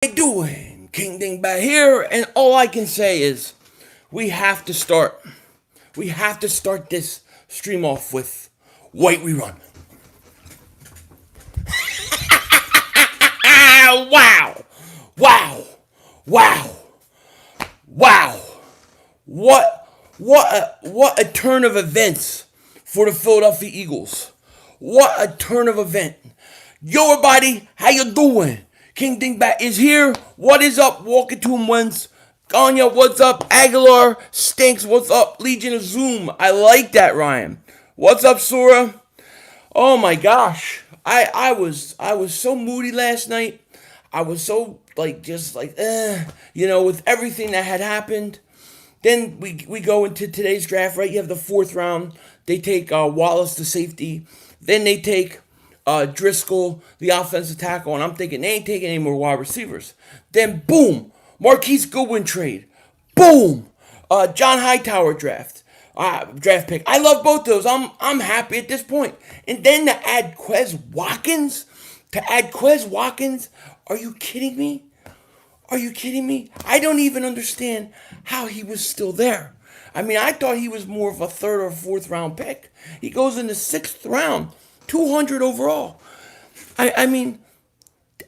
How you doing? King Dingbat here, and all I can say is we have to start. We have to start this stream off with White Rerun. Wow! Wow! Wow! Wow! What a turn of events for the Philadelphia Eagles. What a turn of event. Yo, everybody, how you doing? King Dingbat is here. What is up? Walking to him wins. Ganya, what's up? Aguilar, Stinks, what's up? Legion of Zoom. I like that, Ryan. What's up, Sora? Oh my gosh. I was so moody last night. I was so with everything that had happened. Then we go into today's draft, right? You have the fourth round. They take Wallace, the safety. Then they take Driscoll, the offensive tackle. And I'm thinking they ain't taking any more wide receivers. Then boom, Marquise Goodwin trade. Boom, John Hightower draft pick. I love both those. I'm happy at this point. And then to add Quez Watkins, are you kidding me? Are you kidding me? I don't even understand how he was still there. I mean, I thought he was more of a third or fourth round pick. He goes in the sixth round, 200 overall. I mean,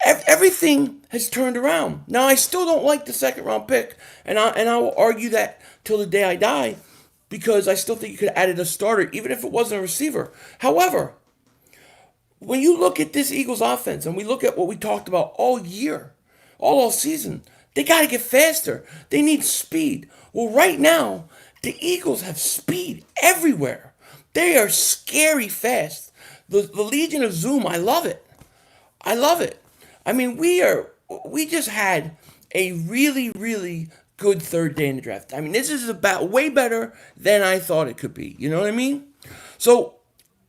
everything has turned around. Now, I still don't like the second round pick, and I will argue that till the day I die, because I still think you could have added a starter, even if it wasn't a receiver. However, when you look at this Eagles offense, and we look at what we talked about all year, all season, they got to get faster. They need speed. Well, right now, the Eagles have speed everywhere. They are scary fast. The Legion of Zoom, I love it. I love it. I mean, we just had a really, really good third day in the draft. I mean, this is about way better than I thought it could be. You know what I mean? So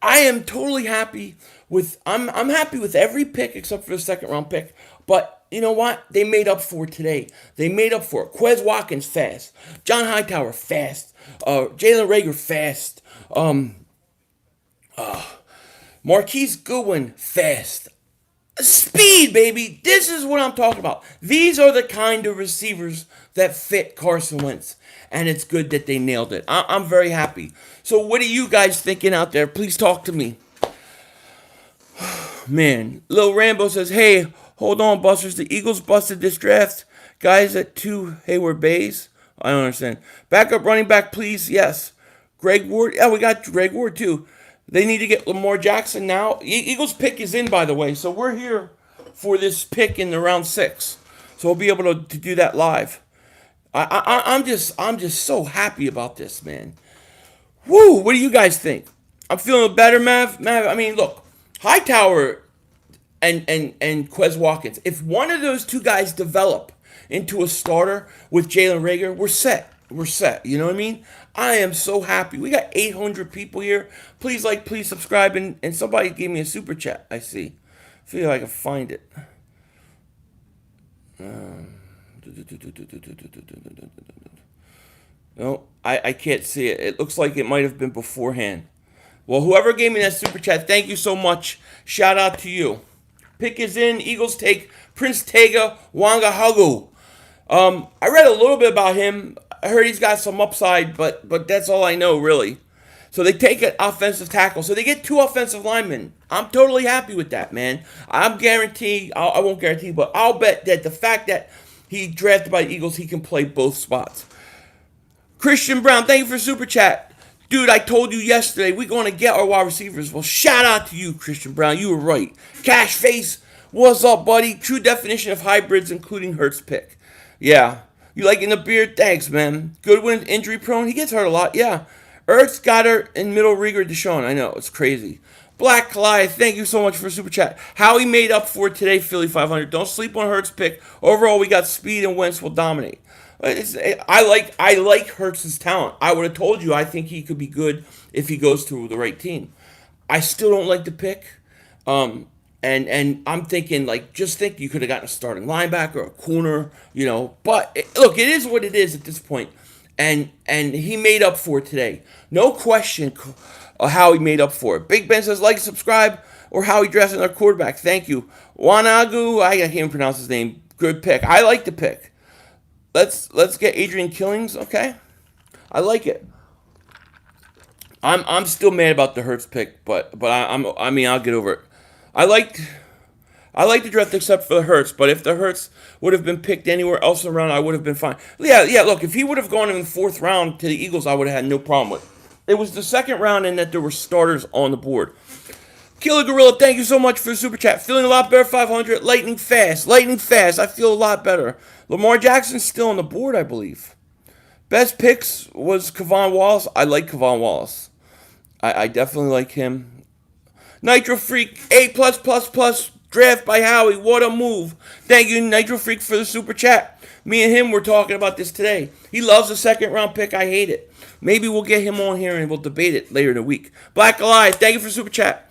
I am totally happy with I'm happy with every pick except for the second round pick. But you know what? They made up for it today. They made up for it. Quez Watkins fast. John Hightower fast. Jalen Reagor fast. Marquise Goodwin fast. Speed, baby. This is what I'm talking about. These are the kind of receivers that fit Carson Wentz. And it's good that they nailed it. I'm very happy. So what are you guys thinking out there? Please talk to me. Man, Lil Rambo says, hey, hold on, Busters. The Eagles busted this draft. Guys at 2 Hayward Bays. I don't understand. Backup running back, please. Yes. Greg Ward. Yeah, we got Greg Ward, too. They need to get Lamar Jackson now. Eagles pick is in, by the way. So we're here for this pick in the round 6. So we'll be able to do that live. I'm just so happy about this, man. Woo! What do you guys think? I'm feeling better, Mav. I mean, look, Hightower and Quez Watkins. If one of those two guys develop into a starter with Jalen Reagor, we're set. We're set. You know what I mean? I am so happy. We got 800 people here. Please like, please subscribe, and somebody gave me a super chat. I see. Feel like I can find it. No, I can't see it. It looks like it might have been beforehand. Well, whoever gave me that super chat, thank you so much. Shout out to you. Pick is in. Eagles take Prince Tega Wangahagu. I read a little bit about him. I heard he's got some upside, but that's all I know, really. So they take an offensive tackle. So they get 2 offensive linemen. I'm totally happy with that, man. I won't guarantee, but I'll bet that the fact that he drafted by the Eagles, he can play both spots. Christian Brown, thank you for super chat. Dude, I told you yesterday we're going to get our wide receivers. Well, shout out to you, Christian Brown. You were right. Cash Face, what's up, buddy? True definition of hybrids, including Hurts pick. Yeah. You liking the beard? Thanks, man. Goodwin, injury prone. He gets hurt a lot. Yeah. Ertz, Goddard, and middle Reagor, Deshaun. I know. It's crazy. Black Clyde, thank you so much for super chat. How he made up for it today, Philly 500. Don't sleep on Hurts pick. Overall, we got speed and Wentz will dominate. I like Hurts' talent. I would have told you I think he could be good if he goes to the right team. I still don't like the pick. And I'm thinking, just think you could have gotten a starting linebacker or a corner, But, look, it is what it is at this point. And he made up for it today. No question how he made up for it. Big Ben says, like, subscribe, or how he dressed in our quarterback. Thank you. Wanagu, I can't even pronounce his name. Good pick. I like the pick. Let's get Adrian Killings. Okay, I like it. I'm still mad about the Hurts pick, but I mean I'll get over it. I liked I like the draft except for the Hurts, but if the Hurts would have been picked anywhere else around, I would have been fine. Yeah. Look, if he would have gone in the fourth round to the Eagles, I would have had no problem with. It was the second round and that there were starters on the board. Killer Gorilla, thank you so much for the super chat. Feeling a lot better, 500. Lightning fast. I feel a lot better. Lamar Jackson's still on the board, I believe. Best picks was Kevon Wallace. I like Kevon Wallace. I definitely like him. Nitro Freak, A+++. Draft by Howie. What a move. Thank you, Nitro Freak, for the super chat. Me and him were talking about this today. He loves the second round pick. I hate it. Maybe we'll get him on here and we'll debate it later in the week. Black Goliath, thank you for super chat.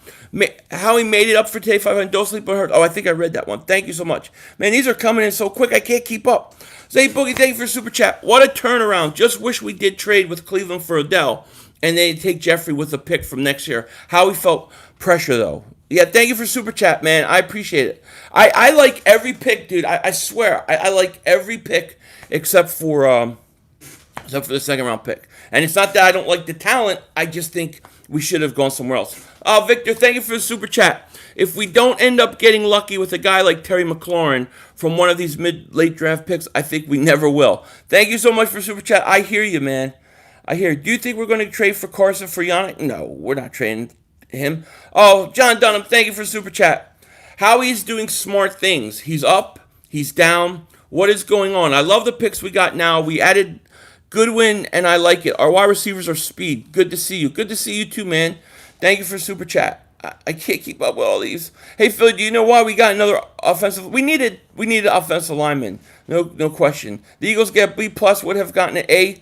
Howie made it up for today, 500. Don't sleep on hurt. Oh, I think I read that one. Thank you so much. Man, these are coming in so quick, I can't keep up. Zay Boogie, thank you for super chat. What a turnaround. Just wish we did trade with Cleveland for Odell and they take Jeffrey with a pick from next year. Howie felt pressure, though. Yeah, thank you for super chat, man. I appreciate it. I like every pick, dude. I swear, I like every pick except for the second round pick. And it's not that I don't like the talent. I just think we should have gone somewhere else. Victor, thank you for the super chat. If we don't end up getting lucky with a guy like Terry McLaurin from one of these mid-late draft picks, I think we never will. Thank you so much for super chat. I hear you, man. I hear you. Do you think we're going to trade for Carson for Yannick? No, we're not trading him. Oh, John Dunham, thank you for super chat. Howie's doing smart things. He's up, he's down. What is going on? I love the picks we got now. We added Goodwin, and I like it. Our wide receivers are speed. Good to see you. Good to see you too, man. Thank you for super chat. I can't keep up with all these. Hey, Phil, do you know why we got another offensive? We needed offensive lineman. No question. The Eagles get B+, would have gotten an A.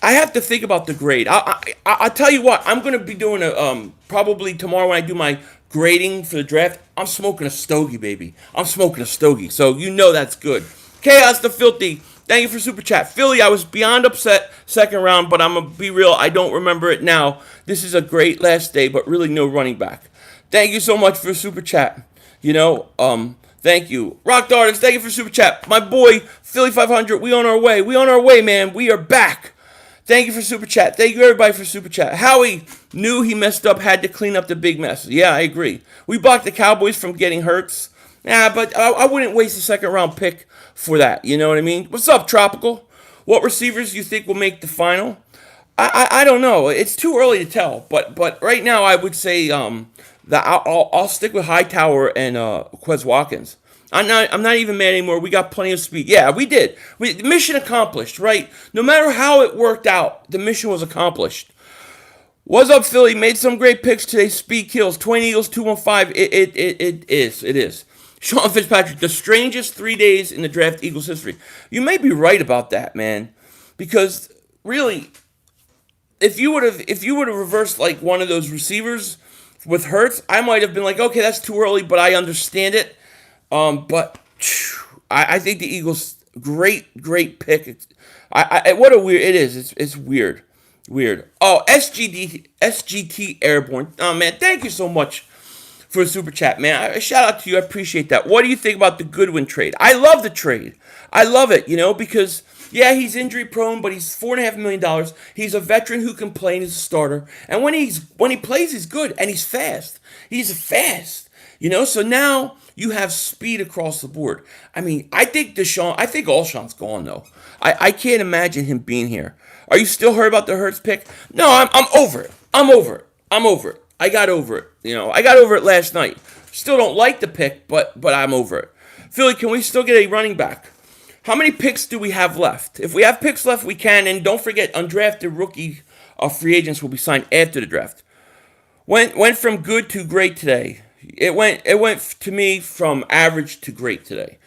I have to think about the grade. I'll tell you what. I'm going to be doing probably tomorrow when I do my grading for the draft. I'm smoking a stogie, baby. I'm smoking a stogie. So you know that's good. Chaos the Filthy. Thank you for super chat. Philly, I was beyond upset second round, but I'm going to be real. I don't remember it now. This is a great last day, but really no running back. Thank you so much for super chat. Thank you. Rock Artist, thank you for super chat. My boy, Philly 500, we on our way. We on our way, man. We are back. Thank you for super chat. Thank you, everybody, for super chat. Howie knew he messed up, had to clean up the big mess. Yeah, I agree. We blocked the Cowboys from getting Hurts. But I wouldn't waste a second round pick for that. You know what I mean? What's up, Tropical? What receivers do you think will make the final? I don't know. It's too early to tell. But right now, I would say that I'll stick with Hightower and Quez Watkins. I'm not even mad anymore. We got plenty of speed. Yeah, we did. Mission accomplished, right? No matter how it worked out, the mission was accomplished. What's up, Philly? Made some great picks today. Speed kills. 20 Eagles, 215. It is. Sean Fitzpatrick, the strangest 3 days in the draft Eagles history. You may be right about that, man. Because really, if you would have reversed like one of those receivers with Hurts, I might have been like, okay, that's too early, but I understand it. But I think the Eagles, great pick. What a weird it is. It's weird. Oh, SGT Airborne. Oh man, thank you so much for a super chat, man. Shout out to you. I appreciate that. What do you think about the Goodwin trade? I love the trade. I love it, because yeah, he's injury prone, but he's $4.5 million. He's a veteran who can play and he's a starter. And when he plays, he's good and he's fast. He's fast. So now you have speed across the board. I mean, I think Alshon's gone, though. I can't imagine him being here. Are you still hurt about the Hurts pick? No, I'm over it. I'm over it. I got over it. I got over it last night. Still don't like the pick, but I'm over it. Philly, can we still get a running back? How many picks do we have left? If we have picks left, we can. And don't forget, undrafted rookie free agents will be signed after the draft. Went from good to great today. It went to me from average to great today.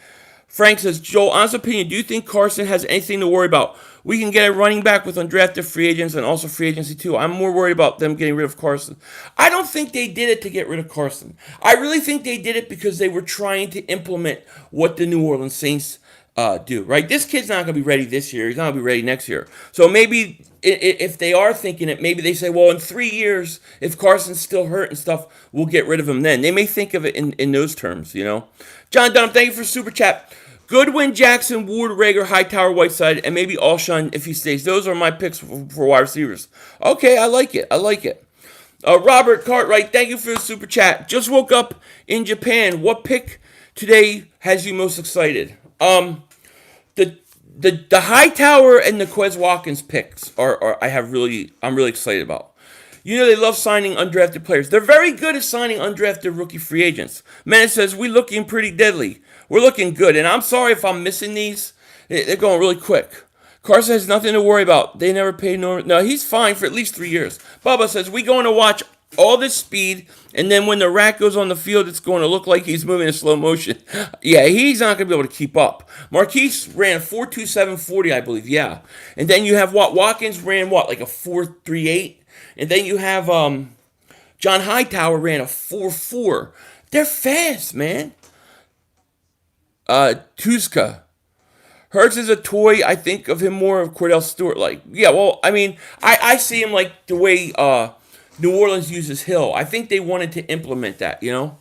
Frank says, Joel, honest opinion, do you think Carson has anything to worry about? We can get a running back with undrafted free agents and also free agency too. I'm more worried about them getting rid of Carson. I don't think they did it to get rid of Carson. I really think they did it because they were trying to implement what the New Orleans Saints do, right? This kid's not going to be ready this year. He's not going to be ready next year. So maybe if they are thinking it, maybe they say, well, in 3 years, if Carson's still hurt and stuff, we'll get rid of him then. They may think of it in those terms, John Dunham, thank you for super chat. Goodwin, Jackson, Ward, Rager, Hightower, Whiteside, and maybe Alshon if he stays. Those are my picks for wide receivers. Okay, I like it. I like it. Robert Cartwright, thank you for the super chat. Just woke up in Japan. What pick today has you most excited? The Hightower and the Quez Watkins picks I'm really excited about. You know they love signing undrafted players. They're very good at signing undrafted rookie free agents. Man, it says we looking pretty deadly. We're looking good, and I'm sorry if I'm missing these. They're going really quick. Carson has nothing to worry about. They never paid no. He's fine for at least 3 years. Bubba says we going to watch all this speed, and then when the rat goes on the field, it's going to look like he's moving in slow motion. Yeah, he's not going to be able to keep up. Marquise ran 4.2740, I believe. Yeah, and then you have Watkins ran like a 4.38. And then you have John Hightower ran a 4.4. They're fast, man. Tuzka. Hurts is a toy. I think of him more of Cordell Stewart. Like, yeah, well, I mean, I see him like the way New Orleans uses Hill. I think they wanted to implement that, you know?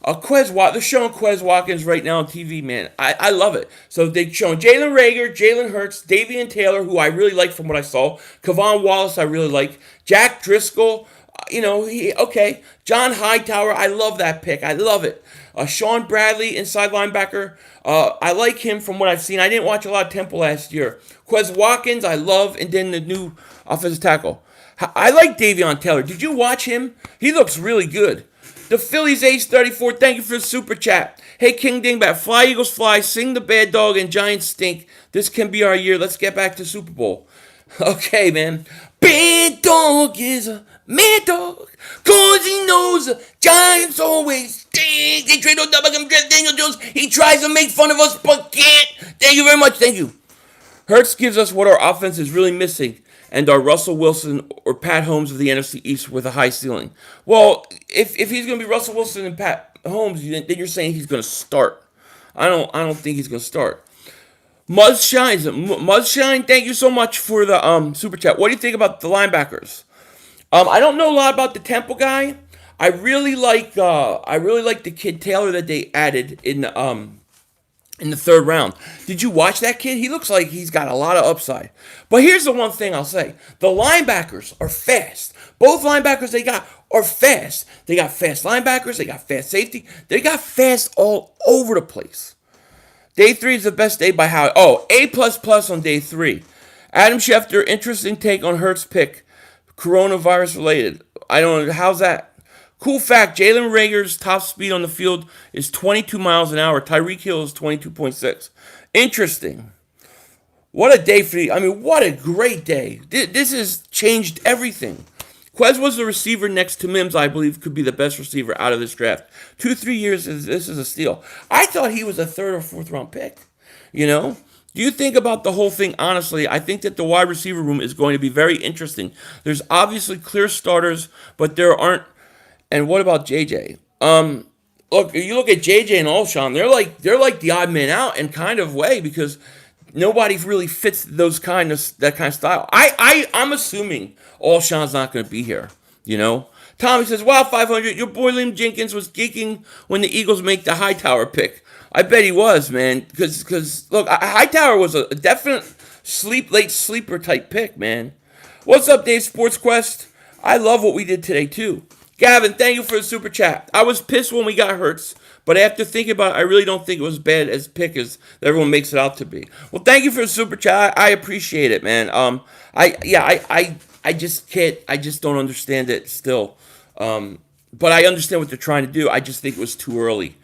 They're showing Quez Watkins right now on TV, man. I love it. So they're showing Jalen Rager, Jalen Hurts, Davian Taylor, who I really like from what I saw. Kevon Wallace, I really like. Jack Driscoll, John Hightower, I love that pick. I love it. Sean Bradley, inside linebacker. I like him from what I've seen. I didn't watch a lot of Temple last year. Quez Watkins, I love. And then the new offensive tackle. I like Davion Taylor. Did you watch him? He looks really good. The Phillies Ace 34, thank you for the super chat. Hey, King Dingbat, fly Eagles fly, sing the bad dog, and Giants stink. This can be our year. Let's get back to Super Bowl. Okay, man. Bad dog is a mad dog, cause he knows the Giants always stink. They trade on Double draft Daniel Jones. He tries to make fun of us, but can't. Thank you very much. Thank you. Hurts gives us what our offense is really missing, and our Russell Wilson or Pat Holmes of the NFC East with a high ceiling. Well, if he's going to be Russell Wilson and Pat Holmes, then you're saying he's going to start. I don't think he's going to start. Muzzshine, thank you so much for the super chat. What do you think about the linebackers? I don't know a lot about the Temple guy. I really like the kid Taylor that they added in the third round. Did you watch that kid? He looks like he's got a lot of upside. But here's the one thing I'll say. The linebackers are fast. Both linebackers they got are fast. They got fast linebackers. They got fast safety. They got fast all over the place. Day 3 is the best day by how... Oh, A++ on day 3. Adam Schefter, interesting take on Hurts pick. Coronavirus related. I don't know. How's that? Cool fact, Jalen Rager's top speed on the field is 22 miles an hour. Tyreek Hill is 22.6. Interesting. What a day for the... I mean, what a great day. This has changed everything. Quez was the receiver next to Mims, I believe, could be the best receiver out of this draft. 2-3 years, this is a steal. I thought he was a 3rd or 4th round pick. You know? Do you think about the whole thing honestly? I think that the wide receiver room is going to be very interesting. There's obviously clear starters, but there aren't. And what about JJ? Look, you look at JJ and Alshon, they're like the odd man out in kind of way because nobody really fits that kind of style. I'm assuming Alshon's not going to be here, you know? Tommy says, wow, 500, your boy Liam Jenkins was geeking when the Eagles make the Hightower pick. I bet he was, man, because look, Hightower was a definite late sleeper type pick, man. What's up, Dave Sports Quest? I love what we did today, too. Gavin, thank you for the super chat. I was pissed when we got Hurts, but after thinking about it, I really don't think it was bad as pick as everyone makes it out to be. Well, thank you for the super chat. I appreciate it, man. I just don't understand it still. But I understand what they're trying to do. I just think it was too early.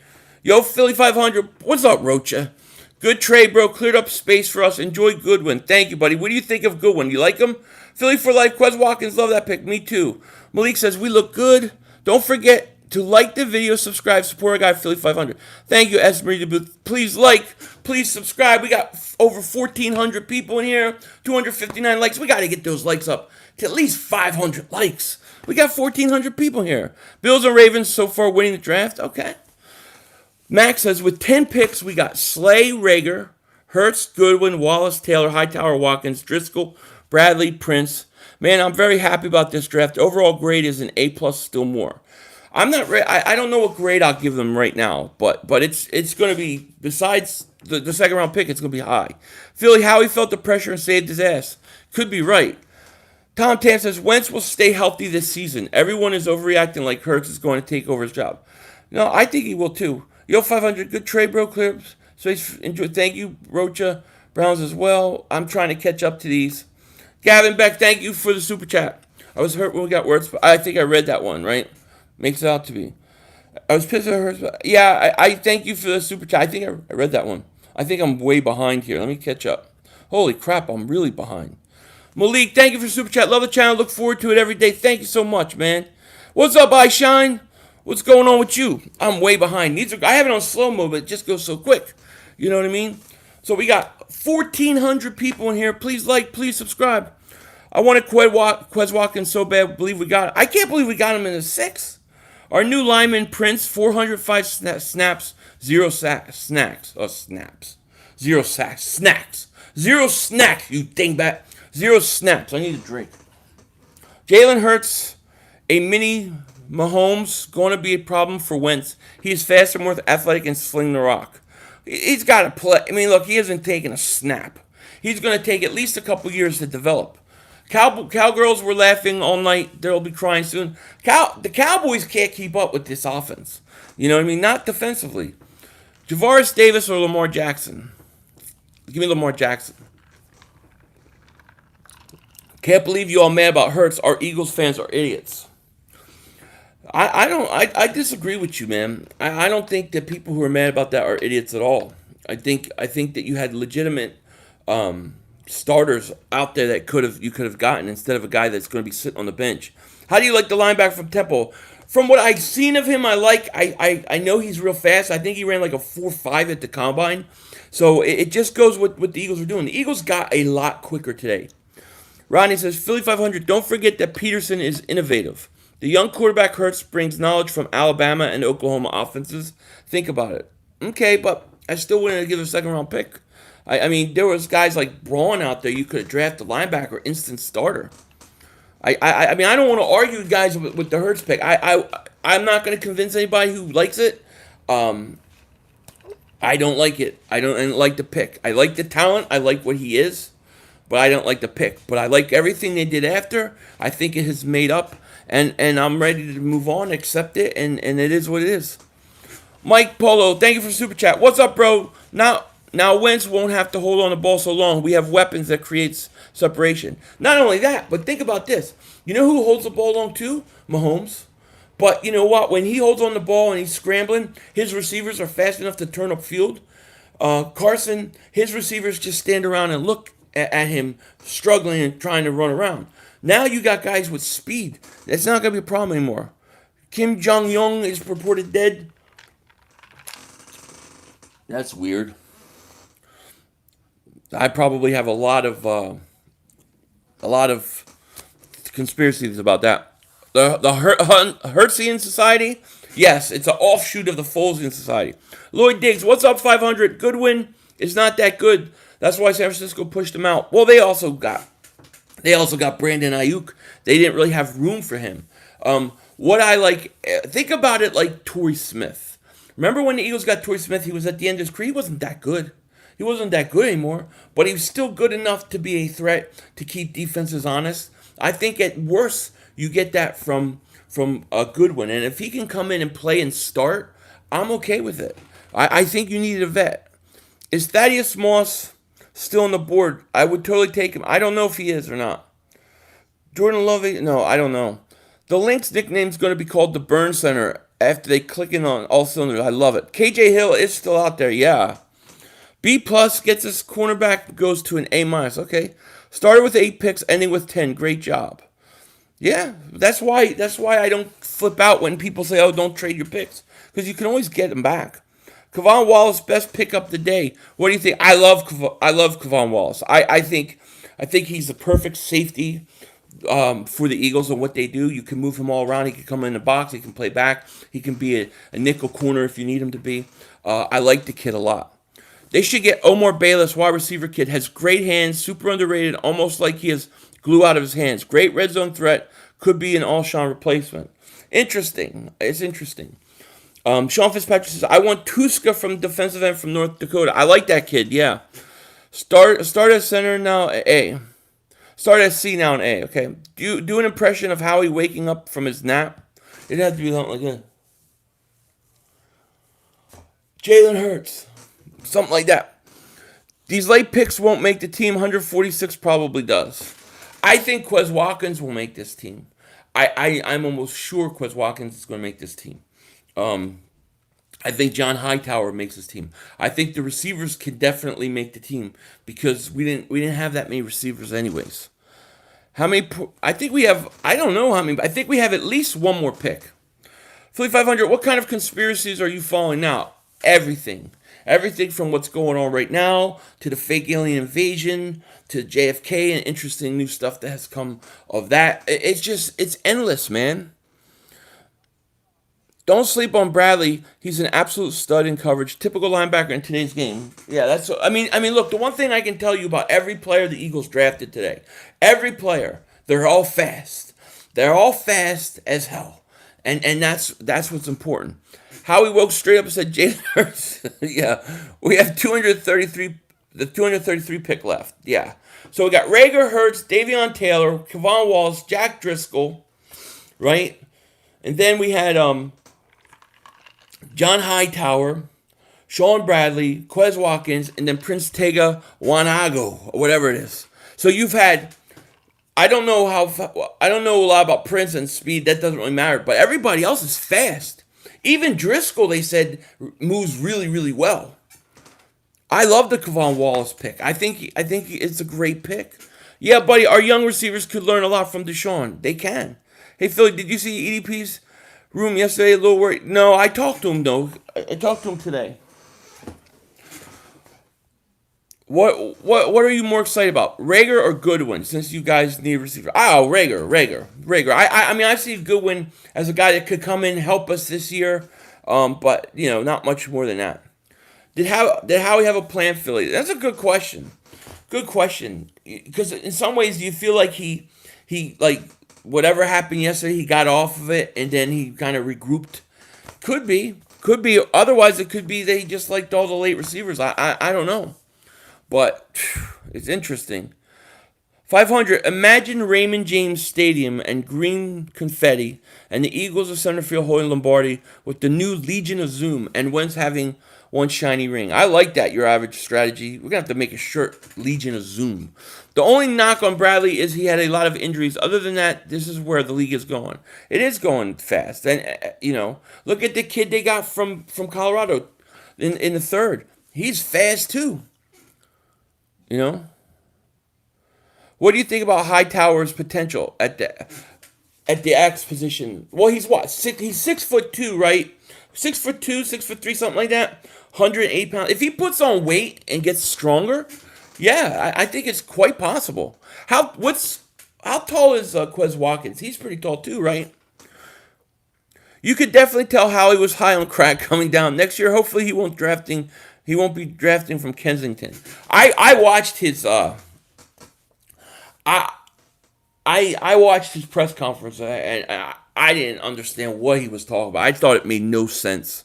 Yo, Philly 500, what's up, Rocha? Good trade, bro. Cleared up space for us. Enjoy Goodwin. Thank you, buddy. What do you think of Goodwin? You like him? Philly for life. Quez Watkins, love that pick. Me too. Malik says, we look good. Don't forget to like the video, subscribe, support our guy, Philly 500. Thank you, Esmerita Booth. Please like, please subscribe. We got over 1,400 people in here, 259 likes. We got to get those likes up to at least 500 likes. We got 1,400 people here. Bills and Ravens so far winning the draft. Okay. Max says, with 10 picks, we got Slay, Rager, Hurts, Goodwin, Wallace, Taylor, Hightower, Watkins, Driscoll, Bradley, Prince. Man, I'm very happy about this draft. Overall grade is an A+, still more. I'm not. I don't know what grade I'll give them right now, but it's going to be, besides the second round pick, it's going to be high. Philly, Howie felt the pressure and saved his ass. Could be right. Tom Tam says Wentz will stay healthy this season. Everyone is overreacting like Hurts is going to take over his job. No, I think he will too. Yo, 500, good trade, bro. Clips. So enjoy. Thank you, Rocha Browns as well. I'm trying to catch up to these. Gavin Beck, thank you for the super chat. I was hurt when we got words, but I think I read that one, right? Makes it out to be. I was pissed at Hurts, but yeah, I thank you for the super chat. I think I read that one. I think I'm way behind here. Let me catch up. Holy crap, I'm really behind. Malik, thank you for super chat. Love the channel. Look forward to it every day. Thank you so much, man. What's up, iShine? What's going on with you? I'm way behind. I have it on slow mo, but it just goes so quick. You know what I mean? So we got 1,400 people in here. Please like, please subscribe. I wanted Quez Watkins so bad. Believe we got it. I can't believe we got him in the 6th. Our new lineman, Prince, 405 snaps, 0 snacks. Oh, snaps. 0 sacks. Snacks. 0 snacks, you dingbat. 0 snaps. I need a drink. Jalen Hurts, a mini Mahomes, going to be a problem for Wentz. He is faster, more athletic, and sling the rock. He's got to play. I mean, look, he hasn't taken a snap. He's going to take at least a couple years to develop. Cowgirls were laughing all night. They'll be crying soon. The Cowboys can't keep up with this offense. You know what I mean? Not defensively. Javaris Davis or Lamar Jackson? Give me Lamar Jackson. Can't believe you all mad about Hurts. Our Eagles fans are idiots. I disagree with you, man. I don't think that people who are mad about that are idiots at all. I think that you had legitimate starters out there that you could have gotten instead of a guy that's going to be sitting on the bench. How do you like the linebacker from Temple? From what I've seen of him, I know he's real fast. I think he ran like a 4.5 at the combine. So it just goes with what the Eagles are doing. The Eagles got a lot quicker today. Rodney says, Philly 500, don't forget that Peterson is innovative. The young quarterback Hurts brings knowledge from Alabama and Oklahoma offenses. Think about it. Okay, but I still wouldn't give a second-round pick. I mean, there was guys like Braun out there you could have drafted linebacker, instant starter. I mean, I don't want to argue, guys, with the Hurts pick. I'm not going to convince anybody who likes it. I don't like it. I don't like the pick. I like the talent. I like what he is. But I don't like the pick. But I like everything they did after. I think it has made up. And I'm ready to move on, accept it, and it is what it is. Mike Polo, thank you for super chat. What's up, bro? Now Wentz won't have to hold on the ball so long. We have weapons that creates separation. Not only that, but think about this. You know who holds the ball long too? Mahomes. But you know what? When he holds on the ball and he's scrambling, his receivers are fast enough to turn upfield. Carson, his receivers just stand around and look at him struggling and trying to run around. Now you got guys with speed. That's not going to be a problem anymore. Kim Jong-un is reported dead. That's weird. I probably have a lot of conspiracies about that. The Hertzian Society, yes, it's an offshoot of the Folesian Society. Lloyd Diggs, what's up, 500? Goodwin is not that good. That's why San Francisco pushed him out. Well, they also got Brandon Ayuk. They didn't really have room for him. What I like, think about it like Torrey Smith. Remember when the Eagles got Torrey Smith? He was at the end of his career. He wasn't that good. He wasn't that good anymore, but he was still good enough to be a threat to keep defenses honest. I think at worst you get that from Goodwin, and if he can come in and play and start, I'm okay with it. I think you need a vet. Is Thaddeus Moss still on the board? I would totally take him. I don't know if he is or not. Jordan Lovey? No, I don't know. The Lynx nickname is going to be called the Burn Center after they click in on all cylinders. I love it. KJ Hill is still out there, yeah. B plus gets his cornerback, goes to an A minus. Okay, started with 8 picks, ending with 10. Great job. Yeah, that's why I don't flip out when people say, "Oh, don't trade your picks," because you can always get them back. Kevon Wallace, best pickup of the day. What do you think? I love Kevon Wallace. I think he's the perfect safety for the Eagles and what they do. You can move him all around. He can come in the box. He can play back. He can be a nickel corner if you need him to be. I like the kid a lot. They should get Omar Bayless, wide receiver kid. Has great hands, super underrated, almost like he has glue out of his hands. Great red zone threat. Could be an Alshon replacement. Interesting. It's interesting. Sean Fitzpatrick says, I want Tuska from defensive end from North Dakota. I like that kid, yeah. Start at center now, A. Start at C now in A, okay? Do an impression of Howie waking up from his nap. It had to be something like that. Jalen Hurts. Something like that. These late picks won't make the team. 146 probably does. I think Quez Watkins will make this team. I'm almost sure Quez Watkins is going to make this team. I think John Hightower makes this team. I think the receivers can definitely make the team because we didn't have that many receivers anyways. How many? I think we have. I don't know how many. But I think we have at least one more pick. Philly 500. What kind of conspiracies are you following now? Everything. Everything from what's going on right now to the fake alien invasion to JFK and interesting new stuff that has come of that. It's endless, man. Don't sleep on Bradley. He's an absolute stud in coverage. Typical linebacker in today's game. Yeah, that's. I mean, look. The one thing I can tell you about every player the Eagles drafted today, every player, they're all fast. They're all fast as hell, and that's what's important. Howie woke straight up and said, Jalen Hurts. Yeah, we have 233 pick left. Yeah, so we got Rager, Hurts, Davion Taylor, Kevon Wallace, Jack Driscoll, right, and then we had John Hightower, Sean Bradley, Quez Watkins, and then Prince Tega Wanago, or whatever it is. So you've had, I don't know a lot about Prince and speed. That doesn't really matter. But everybody else is fast. Even Driscoll, they said, moves really, really well. I love the Kevon Wallace pick. I think it's a great pick. Yeah, buddy, our young receivers could learn a lot from Deshaun. They can. Hey, Philly, did you see EDP's room yesterday? A little worried. No, I talked to him though. I talked to him today. What are you more excited about, Rager or Goodwin? Since you guys need a receiver. Oh, Rager. I mean, I see Goodwin as a guy that could come in and help us this year. But not much more than that. Did Howie have a plan, Philly? That's a good question. Good question. Because in some ways you feel like he like whatever happened yesterday, he got off of it and then he kind of regrouped. Could be. Otherwise, it could be that he just liked all the late receivers. I don't know. But it's interesting. 500. Imagine Raymond James Stadium and green confetti and the Eagles of center field holding Lombardi with the new Legion of Zoom and Wentz having one shiny ring. I like that, your average strategy. We're going to have to make a shirt, Legion of Zoom. The only knock on Bradley is he had a lot of injuries. Other than that, this is where the league is going. It is going fast. And, look at the kid they got from Colorado in the third. He's fast, too. What do you think about Hightower's potential at the X position? Well, he's what? He's 6'2", right? 6'2", 6'3", something like that. 108 pounds. If he puts on weight and gets stronger, yeah, I think it's quite possible. How tall is Quez Watkins? He's pretty tall too, right? You could definitely tell how he was high on crack coming down next year. Hopefully, he won't be drafting from Kensington. I watched his I watched his press conference and I didn't understand what he was talking about. I thought it made no sense.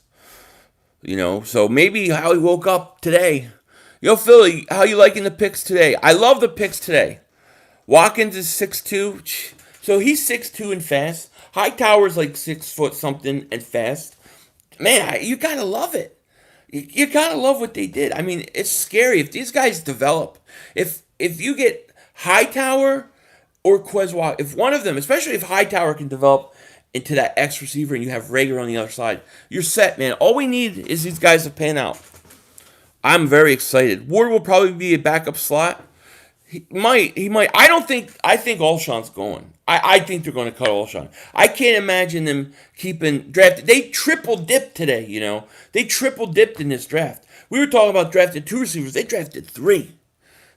So maybe how he woke up today. Philly, how you liking the picks today? I love the picks today. Watkins is 6'2", so he's 6'2" and fast. Hightower's like 6 foot something and fast. Man, you gotta love it. You gotta love what they did. I mean, it's scary if these guys develop. If you get Hightower or Quez Watkins, if one of them, especially if Hightower can develop into that X receiver and you have Rager on the other side, you're set, man. All we need is these guys to pan out. I'm very excited. Ward will probably be a backup slot. He might. I think Alshon's going. I think they're going to cut Alshon. I can't imagine them keeping drafted. They triple dipped today, They triple dipped in this draft. We were talking about drafting 2 receivers. They drafted 3.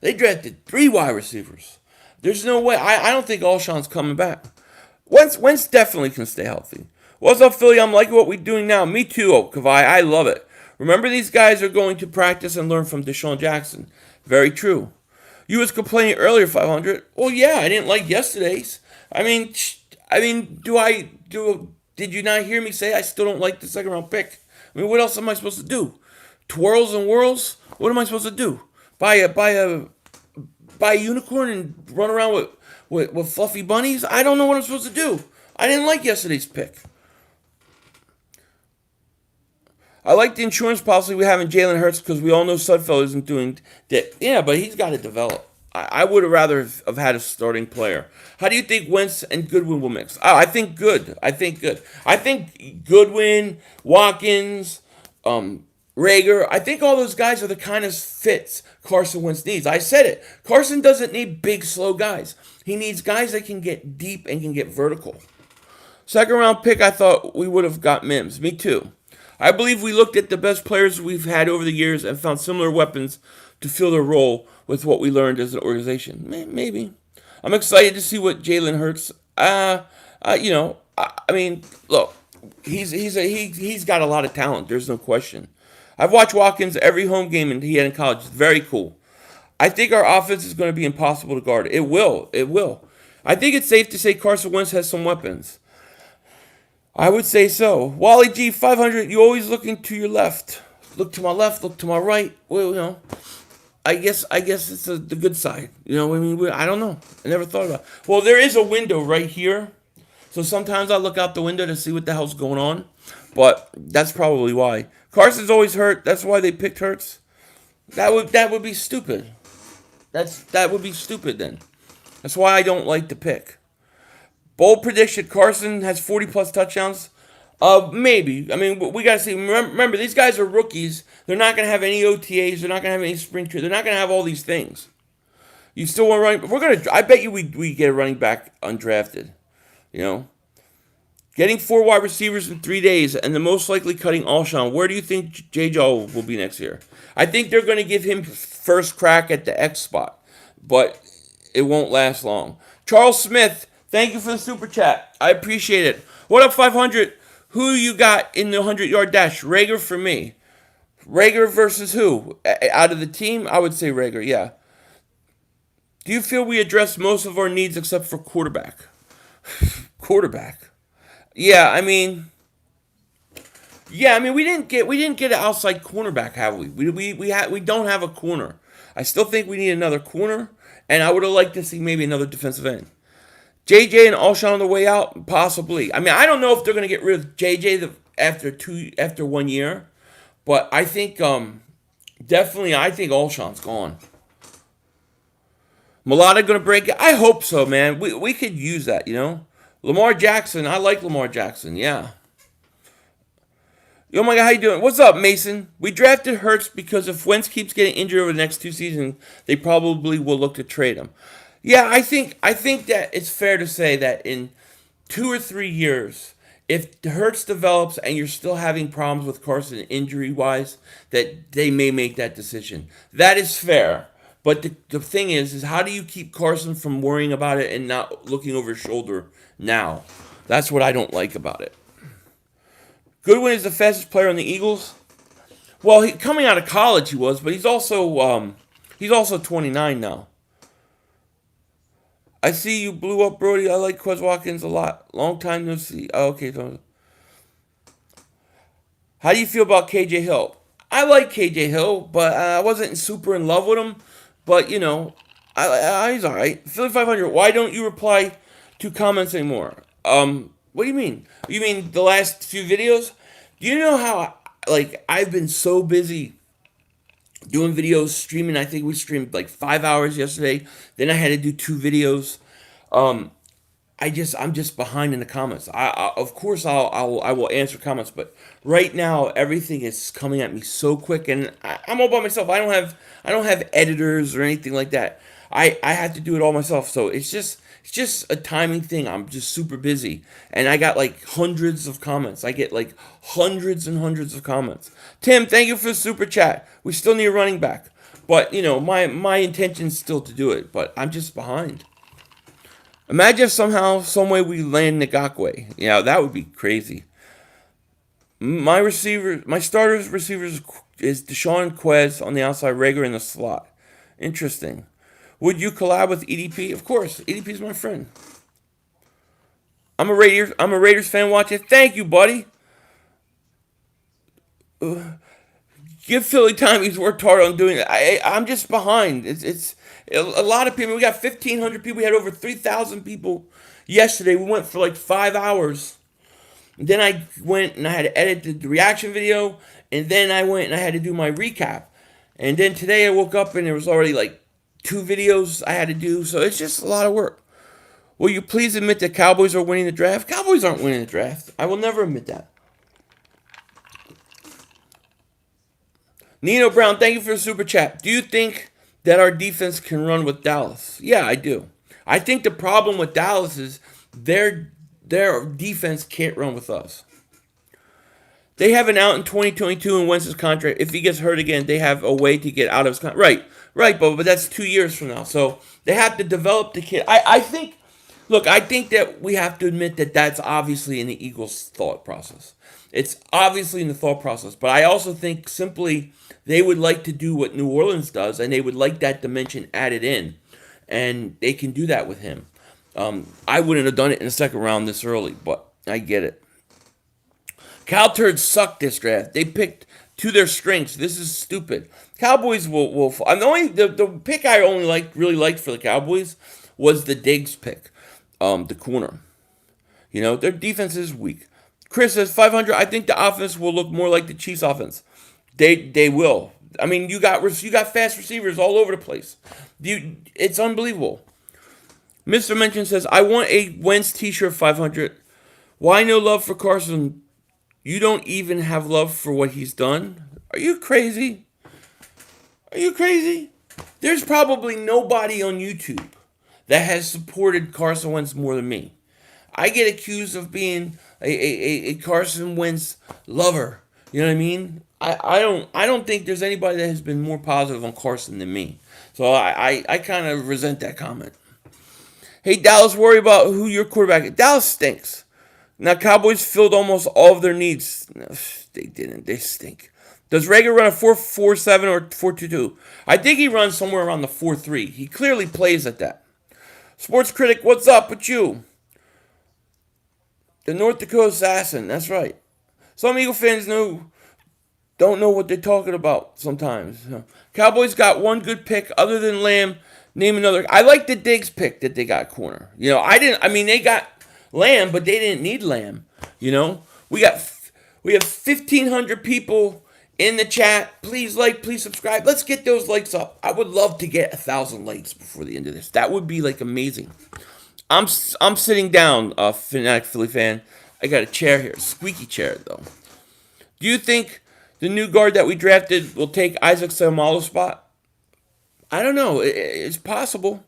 They drafted 3 wide receivers. There's no way. I don't think Alshon's coming back. Wentz definitely can stay healthy. What's up, Philly? I'm liking what we're doing now. Me too, Kavai. I love it. Remember, these guys are going to practice and learn from Deshaun Jackson. Very true. You was complaining earlier, 500. Well, yeah, I didn't like yesterday's. I mean, do Did you not hear me say I still don't like the second round pick? I mean, what else am I supposed to do? Twirls and whirls? What am I supposed to do? Buy a unicorn and run around with fluffy bunnies? I don't know what I'm supposed to do. I didn't like yesterday's pick. I like the insurance policy we have in Jalen Hurts because we all know Sudfeld isn't doing that. Yeah, but he's got to develop. I would have rather have had a starting player. How do you think Wentz and Goodwin will mix? Oh, I think good. I think Goodwin, Watkins, Rager. I think all those guys are the kind of fits Carson Wentz needs. I said it. Carson doesn't need big, slow guys. He needs guys that can get deep and can get vertical. Second round pick, I thought we would have got Mims. Me too. I believe we looked at the best players we've had over the years and found similar weapons to fill their role with what we learned as an organization. Maybe. I'm excited to see what Jalen Hurts. I mean, look, he's got a lot of talent. There's no question. I've watched Watkins every home game he had in college. It's very cool. I think our offense is going to be impossible to guard. It will. It will. I think it's safe to say Carson Wentz has some weapons. I would say so. Wally G, 500, you always looking to your left. Look to my left, look to my right. Well, I guess it's the good side. I don't know. I never thought about it. Well, there is a window right here. So sometimes I look out the window to see what the hell's going on. But that's probably why. Carson's always hurt. That's why they picked Hurts. That would be stupid. That would be stupid then. That's why I don't like the pick. Bold prediction, Carson has 40-plus touchdowns. Maybe. I mean, we got to see. Remember, these guys are rookies. They're not going to have any OTAs. They're not going to have any spring training. They're not going to have all these things. You still want running? I bet you we get a running back undrafted. Getting 4 wide receivers in 3 days and the most likely cutting Alshon. Where do you think J-Jaw will be next year? I think they're going to give him first crack at the X spot, but it won't last long. Charles Smith, thank you for the super chat. I appreciate it. What up, 500? Who you got in the 100-yard dash? Rager for me. Rager versus who? Out of the team, I would say Rager, yeah. Do you feel we addressed most of our needs except for quarterback? Quarterback. Yeah, I mean, we didn't get an outside cornerback, have we? We don't have a corner. I still think we need another corner, and I would have liked to see maybe another defensive end. JJ and Alshon on the way out, possibly. I mean, I don't know if they're going to get rid of JJ after 1 year, but I think definitely I think Alshon's gone. Mulata going to break it? I hope so, man. We could use that, Lamar Jackson, I like Lamar Jackson, yeah. Oh my God, how you doing? What's up, Mason? We drafted Hurts because if Wentz keeps getting injured over the next 2 seasons, they probably will look to trade him. Yeah, I think that it's fair to say that in 2 or 3 years, if Hurts develops and you're still having problems with Carson injury-wise, that they may make that decision. That is fair. But the thing is how do you keep Carson from worrying about it and not looking over his shoulder now? That's what I don't like about it. Goodwin is the fastest player on the Eagles. Well, coming out of college he was, but he's also 29 now. I see you blew up, Brody. I like Quez Watkins a lot. Long time no see. Oh, okay. How do you feel about KJ Hill? I like KJ Hill, but I wasn't super in love with him. But, he's all right. Philly 500, why don't you reply to comments anymore? What do you mean? You mean the last few videos? Do you know how, I've been so busy doing videos, streaming. I think we streamed 5 hours yesterday. Then I had to do 2 videos. I'm just behind in the comments. Of course I will answer comments, but right now everything is coming at me so quick, and I'm all by myself. I don't have editors or anything like that. I have to do it all myself. So it's just a timing thing. I'm just super busy, and I got hundreds of comments. I get hundreds and hundreds of comments. Tim, thank you for the super chat. We still need a running back, but my intention is still to do it, but I'm just behind. Imagine if somehow, some way we land Ngakwe. Yeah, that would be crazy. My starters receivers is Deshaun Quez on the outside, Rager in the slot. Interesting. Would you collab with EDP? Of course, EDP is my friend. I'm a Raiders fan watching. Thank you, buddy. Give Philly time. He's worked hard on doing it. I'm just behind. It's a lot of people. We got 1,500 people. We had over 3,000 people yesterday. We went for like 5 hours. And then I went and I had to edit the reaction video, and then I went and I had to do my recap. And then today I woke up and there was already like 2 videos I had to do. So it's just a lot of work. Will you please admit that Cowboys are winning the draft? Cowboys aren't winning the draft. I will never admit that. Nino Brown, thank you for the super chat. Do you think that our defense can run with Dallas? Yeah, I do. I think the problem with Dallas is their defense can't run with us. They have an out in 2022 in Wentz's contract. If he gets hurt again, they have a way to get out of his contract. Right, but that's 2 years from now. So they have to develop the kid. I think that we have to admit that that's obviously in the Eagles' thought process. It's obviously in the thought process. But I also think simply they would like to do what New Orleans does, and they would like that dimension added in. And they can do that with him. I wouldn't have done it in the second round this early, but I get it. Cal Turds sucked this draft. They picked to their strengths. This is stupid. Cowboys will I'm the pick I really liked for the Cowboys was the Diggs pick, the corner. Their defense is weak. Chris says 500. I think the offense will look more like the Chiefs' offense. They will. I mean, you got fast receivers all over the place. It's unbelievable. Mr. Mention says, I want a Wentz t-shirt 500. Why no love for Carson? You don't even have love for what he's done? Are you crazy? There's probably nobody on YouTube that has supported Carson Wentz more than me. I get accused of being a Carson Wentz lover. You know what I mean? I don't think there's anybody that has been more positive on Carson than me. So I kind of resent that comment. Hey, Dallas, worry about who your quarterback is. Dallas stinks. Now, Cowboys filled almost all of their needs. No, they didn't. They stink. Does Rager run a 4-4-7 or 4-2-2? I think he runs somewhere around the 4-3. He clearly plays at that. Sports Critic, what's up with you? The North Dakota Assassin. That's right. Some Eagle fans don't know what they're talking about sometimes. Cowboys got one good pick other than Lamb. Name another. I like the Diggs pick that they got corner. They got Lamb, but they didn't need Lamb. We have 1,500 people in the chat. Please like, please subscribe. Let's get those likes up. I would love to get 1,000 likes before the end of this. That would be amazing. I'm sitting down, fanatic Philly fan. I got a chair here, squeaky chair though. Do you think the new guard that we drafted will take Isaac Seumalo's spot? I don't know. It's possible.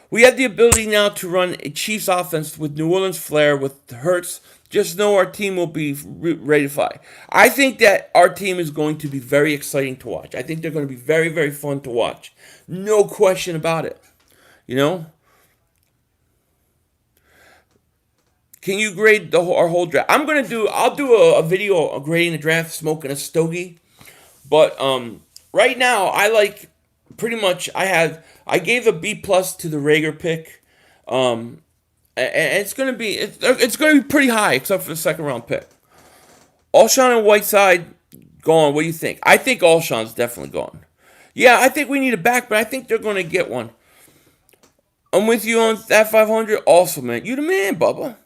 We have the ability now to run a Chiefs offense with New Orleans flair, with Hurts. Just know our team will be ready to fly. I think that our team is going to be very exciting to watch. I think they're going to be very, very fun to watch. No question about it. Can you grade our whole draft? I'll do a video of grading the draft, smoking a stogie. But right now, I gave a B+ to the Rager pick. And it's gonna be pretty high, except for the second round pick. Alshon and Whiteside gone. What do you think? I think Alshon's definitely gone. Yeah, I think we need a back, but I think they're gonna get one. I'm with you on that 500. Also, man, you the man, Bubba.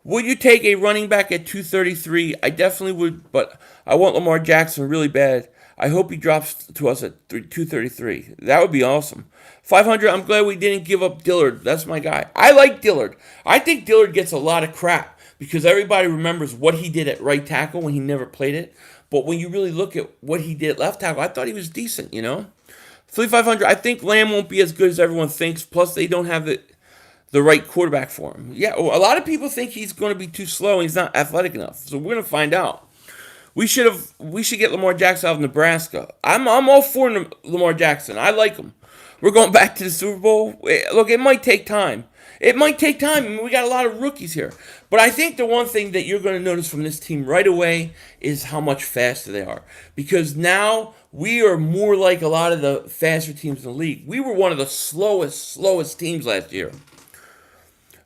Would you take a running back at 233? I definitely would, but I want Lamar Jackson really bad. I hope he drops to us at 233. That would be awesome. 500, I'm glad we didn't give up Dillard. That's my guy. I like Dillard. I think Dillard gets a lot of crap because everybody remembers what he did at right tackle when he never played it. But when you really look at what he did at left tackle, I thought he was decent, 500, I think Lamb won't be as good as everyone thinks. Plus, they don't have the right quarterback for him. Yeah, a lot of people think he's going to be too slow and he's not athletic enough. So we're going to find out. We should get Lamar Jackson out of Nebraska. I'm all for Lamar Jackson. I like him. We're going back to the Super Bowl. Look, it might take time. I mean, we got a lot of rookies here. But I think the one thing that you're going to notice from this team right away is how much faster they are. Because now we are more like a lot of the faster teams in the league. We were one of the slowest teams last year.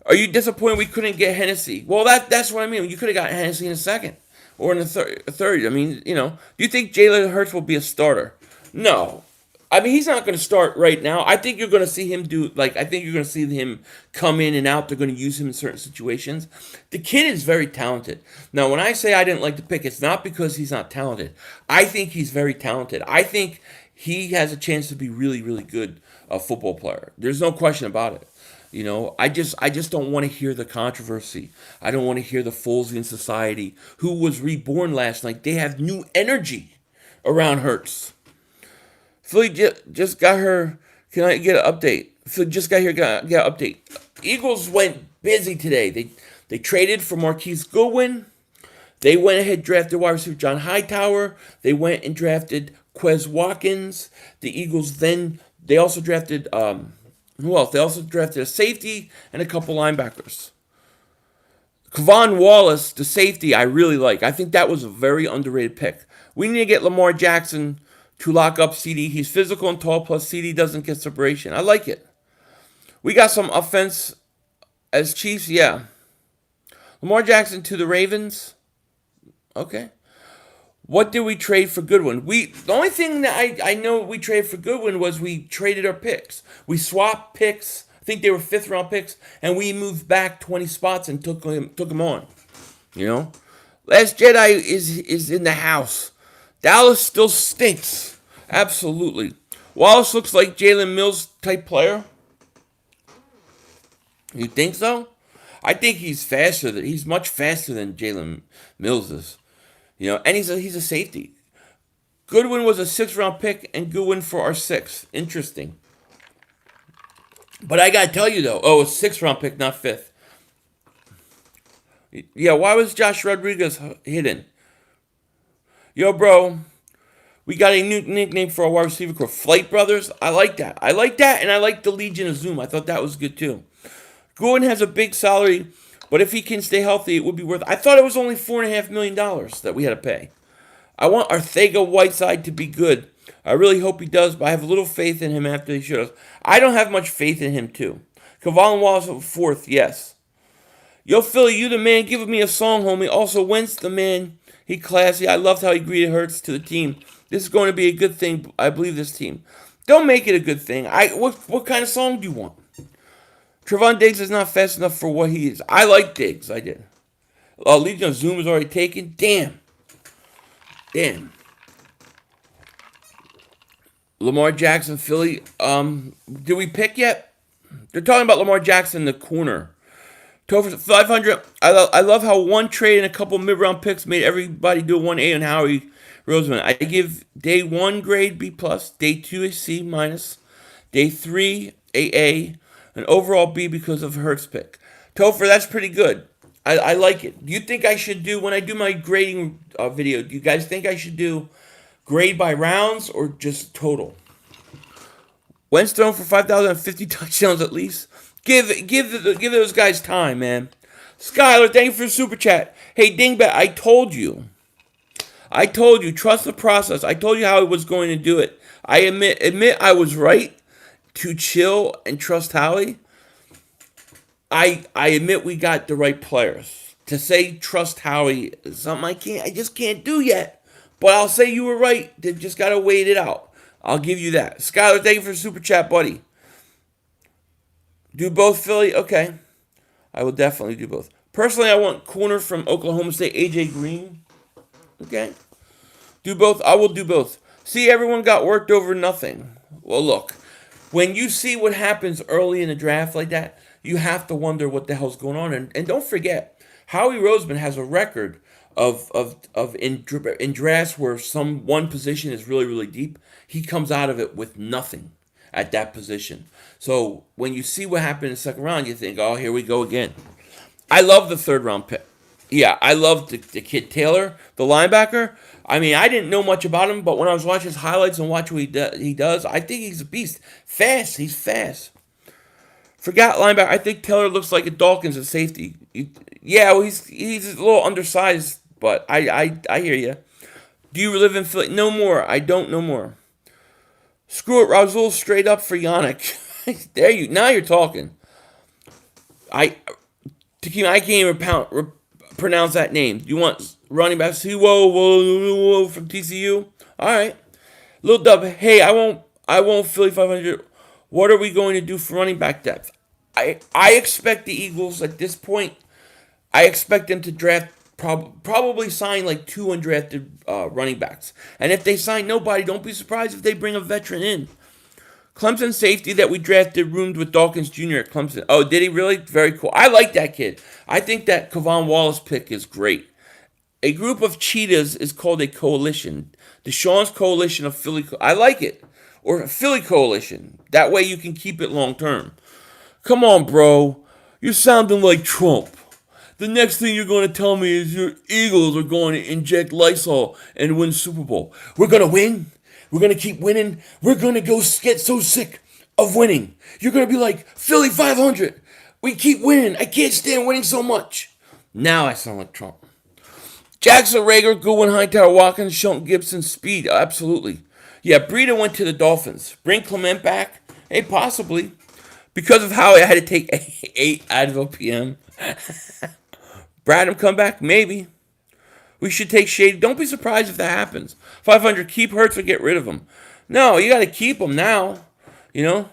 Are you disappointed we couldn't get Hennessy? Well, that's what I mean. You could have got Hennessy in a second or in a third. I mean, do you think Jalen Hurts will be a starter? No. I mean, he's not going to start right now. I think you're going to see him I think you're going to see him come in and out. They're going to use him in certain situations. The kid is very talented. Now, when I say I didn't like the pick, it's not because he's not talented. I think he's very talented. I think he has a chance to be really, really good football player. There's no question about it. I just don't want to hear the controversy. I don't want to hear the fools in society who was reborn last night. They have new energy around Hurts. Philly just got her. Can I get an update? Philly just got here. Got an update. Eagles went busy today. They traded for Marquise Goodwin. They went ahead and drafted wide receiver John Hightower. They went and drafted Quez Watkins. The Eagles they also drafted who else? They also drafted a safety and a couple linebackers. Kevon Wallace, the safety, I really like. I think that was a very underrated pick. We need to get Lamar Jackson to lock up CD. He's physical and tall, plus CD doesn't get separation. I like it. We got some offense as Chiefs, yeah. Lamar Jackson to the Ravens. Okay. What did we trade for Goodwin? The only thing that I know we traded for Goodwin was we traded our picks. We swapped picks. I think they were 5th round picks, and we moved back 20 spots and took him on. Last Jedi is in the house. Dallas still stinks. Absolutely. Wallace looks like Jalen Mills type player. You think so? I think he's much faster than Jalen Mills is. And he's a safety. Goodwin was a 6th round pick and Goodwin for our 6th. Interesting. But I gotta tell you though, a 6th round pick, not 5th. Yeah, why was Josh Rodriguez hidden? Yo, bro, we got a new nickname for our wide receiver core, Flight Brothers. I like that, and I like the Legion of Zoom. I thought that was good too. Goodwin has a big salary, but if he can stay healthy, it would be worth it. I thought it was only $4.5 million that we had to pay. I want Arcega-Whiteside to be good. I really hope he does, but I have a little faith in him after he showed us. I don't have much faith in him, too. Kevon Wallace 4th, yes. Yo, Philly, you the man. Give me a song, homie. Also, Wentz the man. He classy. I loved how he greeted Hurts to the team. This is going to be a good thing. I believe this team. Don't make it a good thing. What kind of song do you want? Trevon Diggs is not fast enough for what he is. I like Diggs. I did. Legion of Zoom is already taken. Damn. Lamar Jackson, Philly. Did we pick yet? They're talking about Lamar Jackson in the corner. Topher 500. I love how one trade and a couple mid-round picks made everybody do 1A on Howie Roseman. I give day 1 grade B+, day 2 a C-, day 3 a an overall B because of Hurts pick. Topher, that's pretty good. I like it. Do you think I should do, when I do my grading video, do you guys think I should do grade by rounds or just total? Wentz thrown for 5,050 touchdowns at least. Give those guys time, man. Skylar, thank you for the super chat. Hey, Dingbat, I told you, trust the process. I told you how I was going to do it. I admit I was right to chill and trust Howie. I admit we got the right players. To say trust Howie is something I just can't do yet. But I'll say you were right. They just gotta wait it out. I'll give you that. Skylar, thank you for the super chat, buddy. Do both, Philly? Okay. I will definitely do both. Personally, I want corner from Oklahoma State, AJ Green. Okay. Do both. I will do both. See, everyone got worked over nothing. Well, look. When you see what happens early in the draft like that, you have to wonder what the hell's going on. And don't forget, Howie Roseman has a record of in drafts where one position is really, really deep. He comes out of it with nothing at that position. So when you see what happened in the second round, you think, oh, here we go again. I love the 3rd round pick. Yeah, I love the kid Taylor, the linebacker. I mean, I didn't know much about him, but when I was watching his highlights and watching what he does, I think he's a beast. Fast. He's fast. Forgot linebacker. I think Taylor looks like a Dawkins at safety. Yeah, well, he's a little undersized, but I hear you. Do you live in Philly? No more. I don't no more. Screw it, Rasul, straight up for Yannick. Now you're talking. I I can't even pronounce that name. You want running back? Whoa from TCU. All right, Lil Dub. Hey, I won't Philly 500. What are we going to do for running back depth? I expect the Eagles at this point. I expect them to draft probably sign like two undrafted running backs. And if they sign nobody, don't be surprised if they bring a veteran in. Clemson safety that we drafted roomed with Dawkins Jr. at Clemson. Oh, did he really? Very cool. I like that kid. I think that Kavon Wallace pick is great. A group of cheetahs is called a coalition. Deshaun's coalition of Philly. I like it. Or a Philly coalition. That way you can keep it long term. Come on, bro. You're sounding like Trump. The next thing you're going to tell me is your Eagles are going to inject Lysol and win Super Bowl. We're going to win. We're going to keep winning. We're going to go get so sick of winning. You're going to be like, Philly 500. We keep winning. I can't stand winning so much. Now I sound like Trump. Jackson Rager, Goodwin, Hightower, Watkins, Shelton Gibson, Speed. Absolutely. Yeah, Breida went to the Dolphins. Bring Clement back? Hey, possibly. Because of how I had to take 8 out of OPM. Bradham come back? Maybe. We should take Shady. Don't be surprised if that happens. 500, keep Hurts or get rid of him. No, you got to keep him now. You know?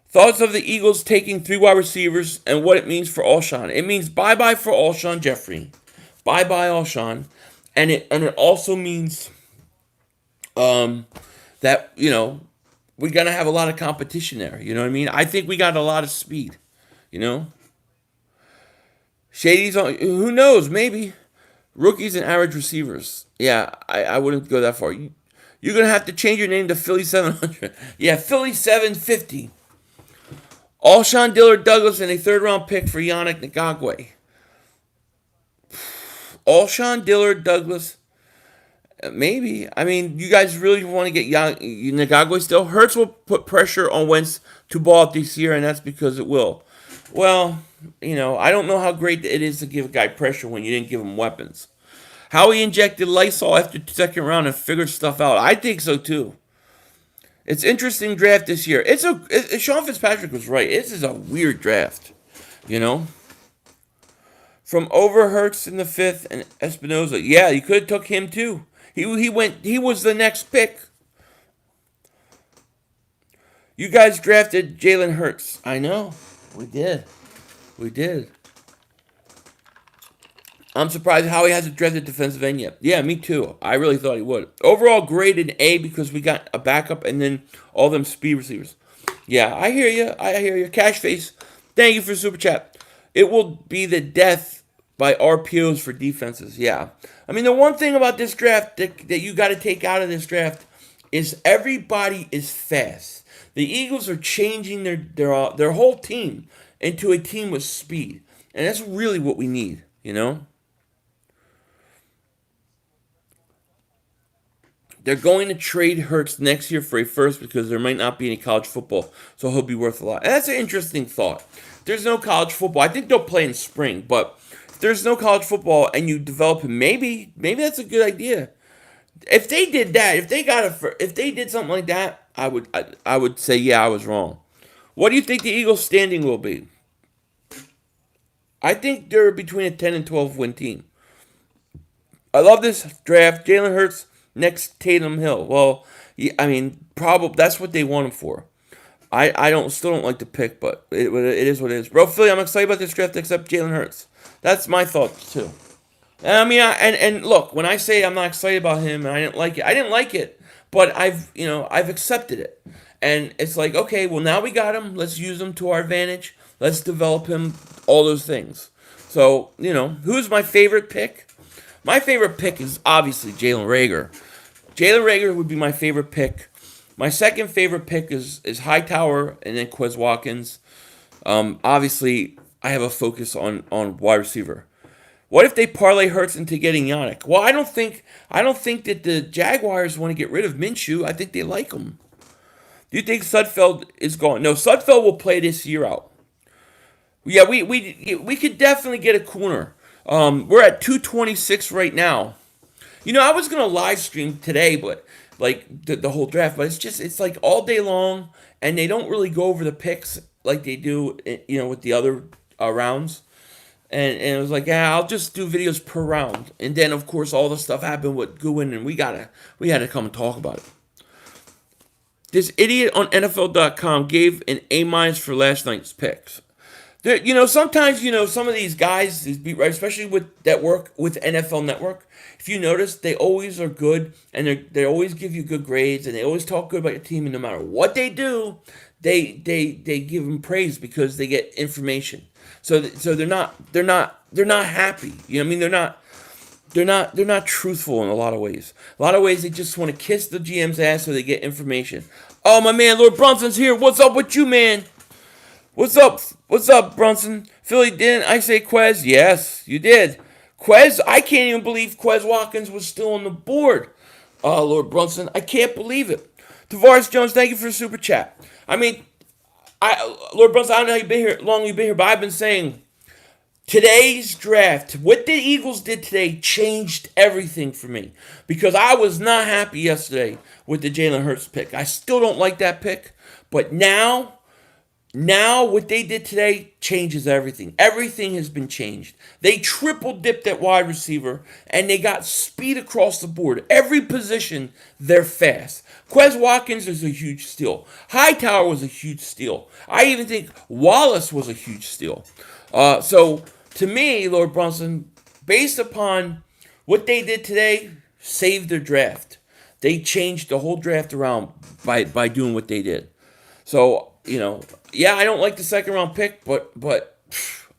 Thoughts of the Eagles taking 3 wide receivers and what it means for Alshon. It means bye-bye for Alshon Jeffrey. Bye-bye Alshon. And it also means that, we're going to have a lot of competition there. You know what I mean? I think we got a lot of speed. You know? Shady's on. Who knows? Maybe. Rookies and average receivers. Yeah, I wouldn't go that far. You're going to have to change your name to Philly 700. Yeah, Philly 750. Alshon Dillard Douglas and a third-round pick for Yannick Ngakwe. Alshon Dillard Douglas. Maybe. I mean, you guys really want to get Ngakwe still? Hurts will put pressure on Wentz to ball out this year, and that's because it will. Well, I don't know how great it is to give a guy pressure when you didn't give him weapons. How he injected Lysol after the second round and figured stuff out. I think so, too. It's interesting draft this year. Sean Fitzpatrick was right. This is a weird draft, From Overhurts in the 5th and Espinoza. Yeah, you could have took him, too. He was the next pick. You guys drafted Jalen Hurts. I know. We did. I'm surprised how he hasn't drafted defensive end yet. Yeah, me too. I really thought he would. Overall graded A because we got a backup and then all them speed receivers. Yeah, I hear you. Cash face. Thank you for super chat. It will be the death by RPOs for defenses. Yeah. I mean, the one thing about this draft that you got to take out of this draft is everybody is fast. The Eagles are changing their whole team into a team with speed. And that's really what we need, They're going to trade Hurts next year for a first because there might not be any college football, so he'll be worth a lot. And that's an interesting thought. There's no college football. I think they'll play in spring, but if there's no college football and you develop him, maybe that's a good idea. If they did that, if they did something like that, I would say, yeah, I was wrong. What do you think the Eagles' standing will be? I think they're between a 10 and 12 win team. I love this draft. Jalen Hurts next Tatum Hill. Well, I mean, probably that's what they want him for. I still don't like the pick, but it is what it is. Bro, Philly, I'm excited about this draft except Jalen Hurts. That's my thoughts too. And I mean, and look, when I say I'm not excited about him and I didn't like it, but I've accepted it. And it's like, okay, well now we got him. Let's use him to our advantage. Let's develop him. All those things. So, who's my favorite pick? My favorite pick is obviously Jalen Reagor. Jalen Reagor would be my favorite pick. My second favorite pick is Hightower and then Quez Watkins. Obviously, I have a focus on wide receiver. What if they parlay Hurts into getting Yannick? Well, I don't think that the Jaguars want to get rid of Minshew. I think they like him. Do you think Sudfeld is gone? No, Sudfeld will play this year out. Yeah, we could definitely get a corner. We're at 226 right now. I was gonna live stream today, but like the whole draft, but it's like all day long, and they don't really go over the picks. like they do, with the other rounds. And it was like, yeah, I'll just do videos per round. And then, of course, all the stuff happened with Goodwin, and we had to come and talk about it. This idiot on NFL.com gave an A- for last night's picks. Sometimes, some of these guys, these beat writers, especially that work with NFL Network, if you notice, they always are good, and they always give you good grades, and they always talk good about your team, and no matter what they do, they give them praise because they get information. So they're not happy. You know what I mean? They're not truthful in a lot of ways. A lot of ways they just want to kiss the GM's ass so they get information. Oh, my man, Lord Brunson's here. What's up with you, man? What's up? What's up, Brunson? Philly, didn't I say Quez? Yes, you did. Quez, I can't even believe Quez Watkins was still on the board. Lord Brunson, I can't believe it. Tavares Jones, thank you for the super chat. I mean, Lord Brunson, I don't know how long you've been here, but I've been saying today's draft, what the Eagles did today changed everything for me. Because I was not happy yesterday with the Jalen Hurts pick. I still don't like that pick. But now what they did today changes everything. Everything has been changed. They triple dipped at wide receiver, and they got speed across the board. Every position, they're fast. Quez Watkins is a huge steal. Hightower was a huge steal. I even think Wallace was a huge steal. So, to me, Lord Brunson, based upon what they did today, saved their draft. They changed the whole draft around by doing what they did. So, yeah, I don't like the second round pick, but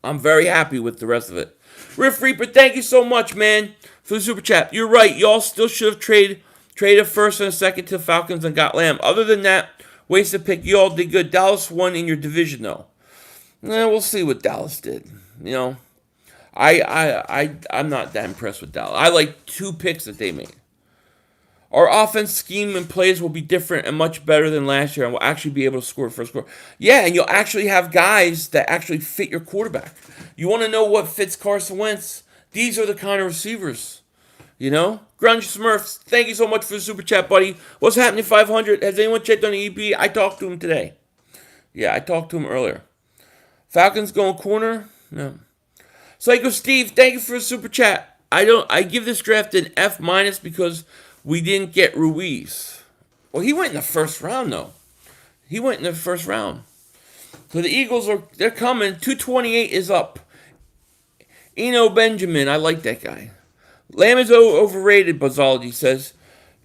I'm very happy with the rest of it. Riff Reaper, thank you so much, man, for the super chat. You're right. Y'all still should have traded a first and a second to Falcons and got Lamb. Other than that, wasted pick. Y'all did good. Dallas won in your division, though. We'll see what Dallas did. I'm not that impressed with Dallas. I like 2 picks that they made. Our offense scheme and plays will be different and much better than last year, and we'll actually be able to score first score. Yeah, and you'll actually have guys that actually fit your quarterback. You want to know what fits Carson Wentz? These are the kind of receivers. Grunge Smurfs, thank you so much for the super chat, buddy. What's happening, 500? Has anyone checked on the EP? I talked to him today. Yeah, I talked to him earlier. Falcons going corner? No. Psycho Steve, thank you for the super chat. I give this draft an F- because we didn't get Ruiz. Well, he went in the first round, though. He went in the first round. So the Eagles they're coming. 228 is up. Eno Benjamin, I like that guy. Lamb is overrated, Buzzology says.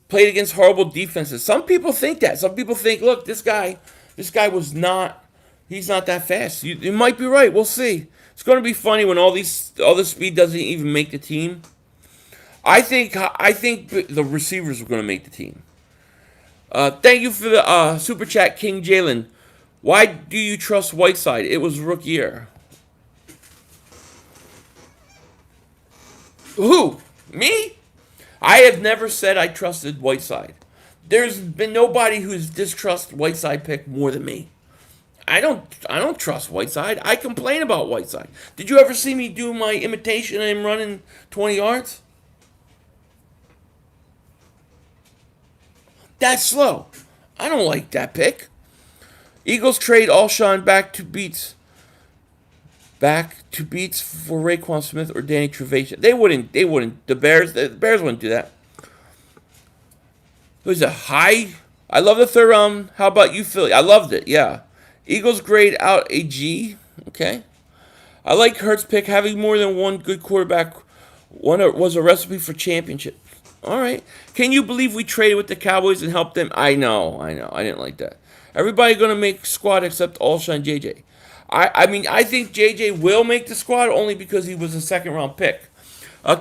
Played against horrible defenses. Some people think that. Some people think, look, this guy was not, he's not that fast. You might be right. We'll see. It's going to be funny when all this speed doesn't even make the team. I think the receivers are going to make the team. Thank you for the super chat, King Jalen. Why do you trust Whiteside? It was rookie year. Who? Me? I have never said I trusted Whiteside. There's been nobody who's distrust Whiteside pick more than me. I don't trust Whiteside. I complain about Whiteside. Did you ever see me do my imitation of him running 20 yards? That's slow. I don't like that pick. Eagles trade Alshon back to Beats for Raekwon Smith or Danny Trevathan. They wouldn't. The Bears wouldn't do that. Who's a high? I love the third round. How about you, Philly? I loved it. Yeah. Eagles grade out a G. Okay. I like Hurts pick. Having more than one good quarterback was a recipe for championship. All right. Can you believe we traded with the Cowboys and helped them? I know. I didn't like that. Everybody going to make squad except Alshon and JJ. I mean, I think JJ will make the squad only because he was a second-round pick.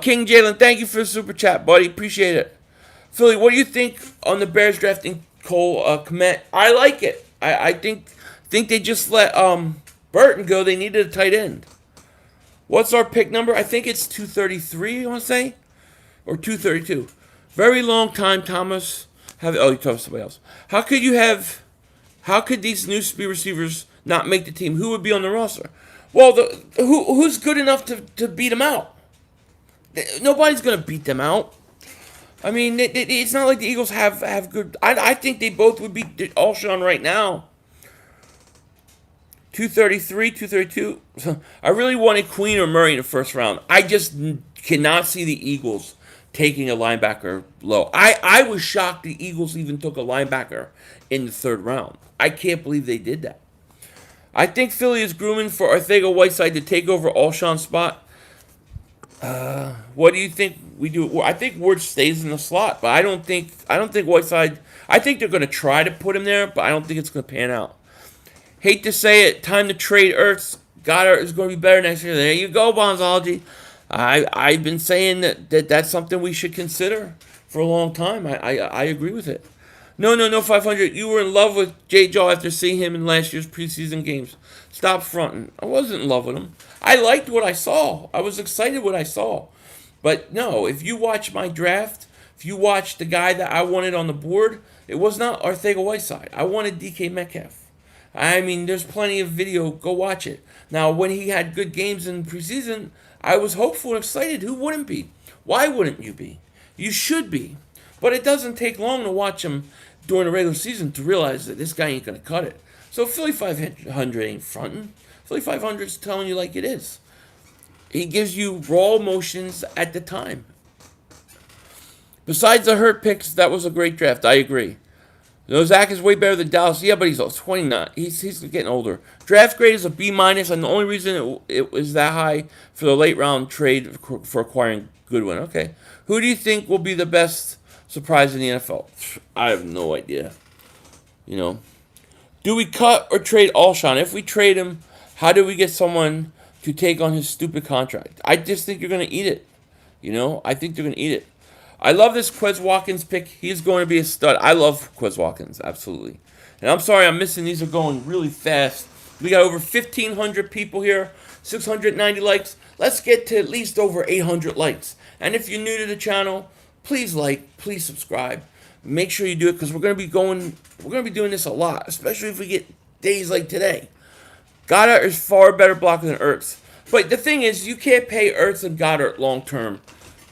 King Jalen, thank you for the super chat, buddy. Appreciate it. Philly, what do you think on the Bears drafting Cole Kmet? I like it. I think they just let Burton go. They needed a tight end. What's our pick number? I think it's 233, I want to say. Or 232. Very long time, Thomas. You talked to somebody else. How could these new speed receivers not make the team? Who would be on the roster? Well, who's good enough to beat them out? Nobody's going to beat them out. I mean, it's not like the Eagles have good. I think they both would beat Alshon right now. 233, 232. I really wanted Queen or Murray in the first round. I just cannot see the Eagles taking a linebacker low. I was shocked the Eagles even took a linebacker in the third round. I can't believe they did that. I think Philly is grooming for Arcega-Whiteside to take over Alshon's spot. What do you think we do? I think Ward stays in the slot, but I don't think Whiteside. I think they're going to try to put him there, but I don't think it's going to pan out. Hate to say it, time to trade Ertz. Goddard is going to be better next year. There you go, Bonzology. I've been saying that's something we should consider for a long time. I agree with it. No, 500. You were in love with J. Jaw after seeing him in last year's preseason games. Stop fronting. I wasn't in love with him. I liked what I saw. I was excited what I saw. But no, if you watch my draft, if you watch the guy that I wanted on the board, it was not Arcega-Whiteside. I wanted DK Metcalf. I mean, there's plenty of video. Go watch it. Now, when he had good games in preseason, I was hopeful and excited. Who wouldn't be? Why wouldn't you be? You should be. But it doesn't take long to watch him during the regular season to realize that this guy ain't going to cut it. So Philly 500 ain't fronting. Philly 500 is telling you like it is. He gives you raw emotions at the time. Besides the hurt picks, that was a great draft. I agree. No, Zach is way better than Dallas. Yeah, but he's 29. He's getting older. Draft grade is a B-, and the only reason it was that high for the late round trade for acquiring Goodwin. Okay. Who do you think will be the best surprise in the NFL? I have no idea. You know. Do we cut or trade Alshon? If we trade him, how do we get someone to take on his stupid contract? I just think you're going to eat it. You know, I think they're going to eat it. I love this Quez Watkins pick. He's going to be a stud. I love Quez Watkins, absolutely. And I'm sorry I'm missing. These are going really fast. We got over 1,500 people here, 690 likes. Let's get to at least over 800 likes. And if you're new to the channel, please like, please subscribe. Make sure you do it because we're going to be doing this a lot, especially if we get days like today. Goddard is far better blocker than Ertz. But the thing is, you can't pay Ertz and Goddard long term.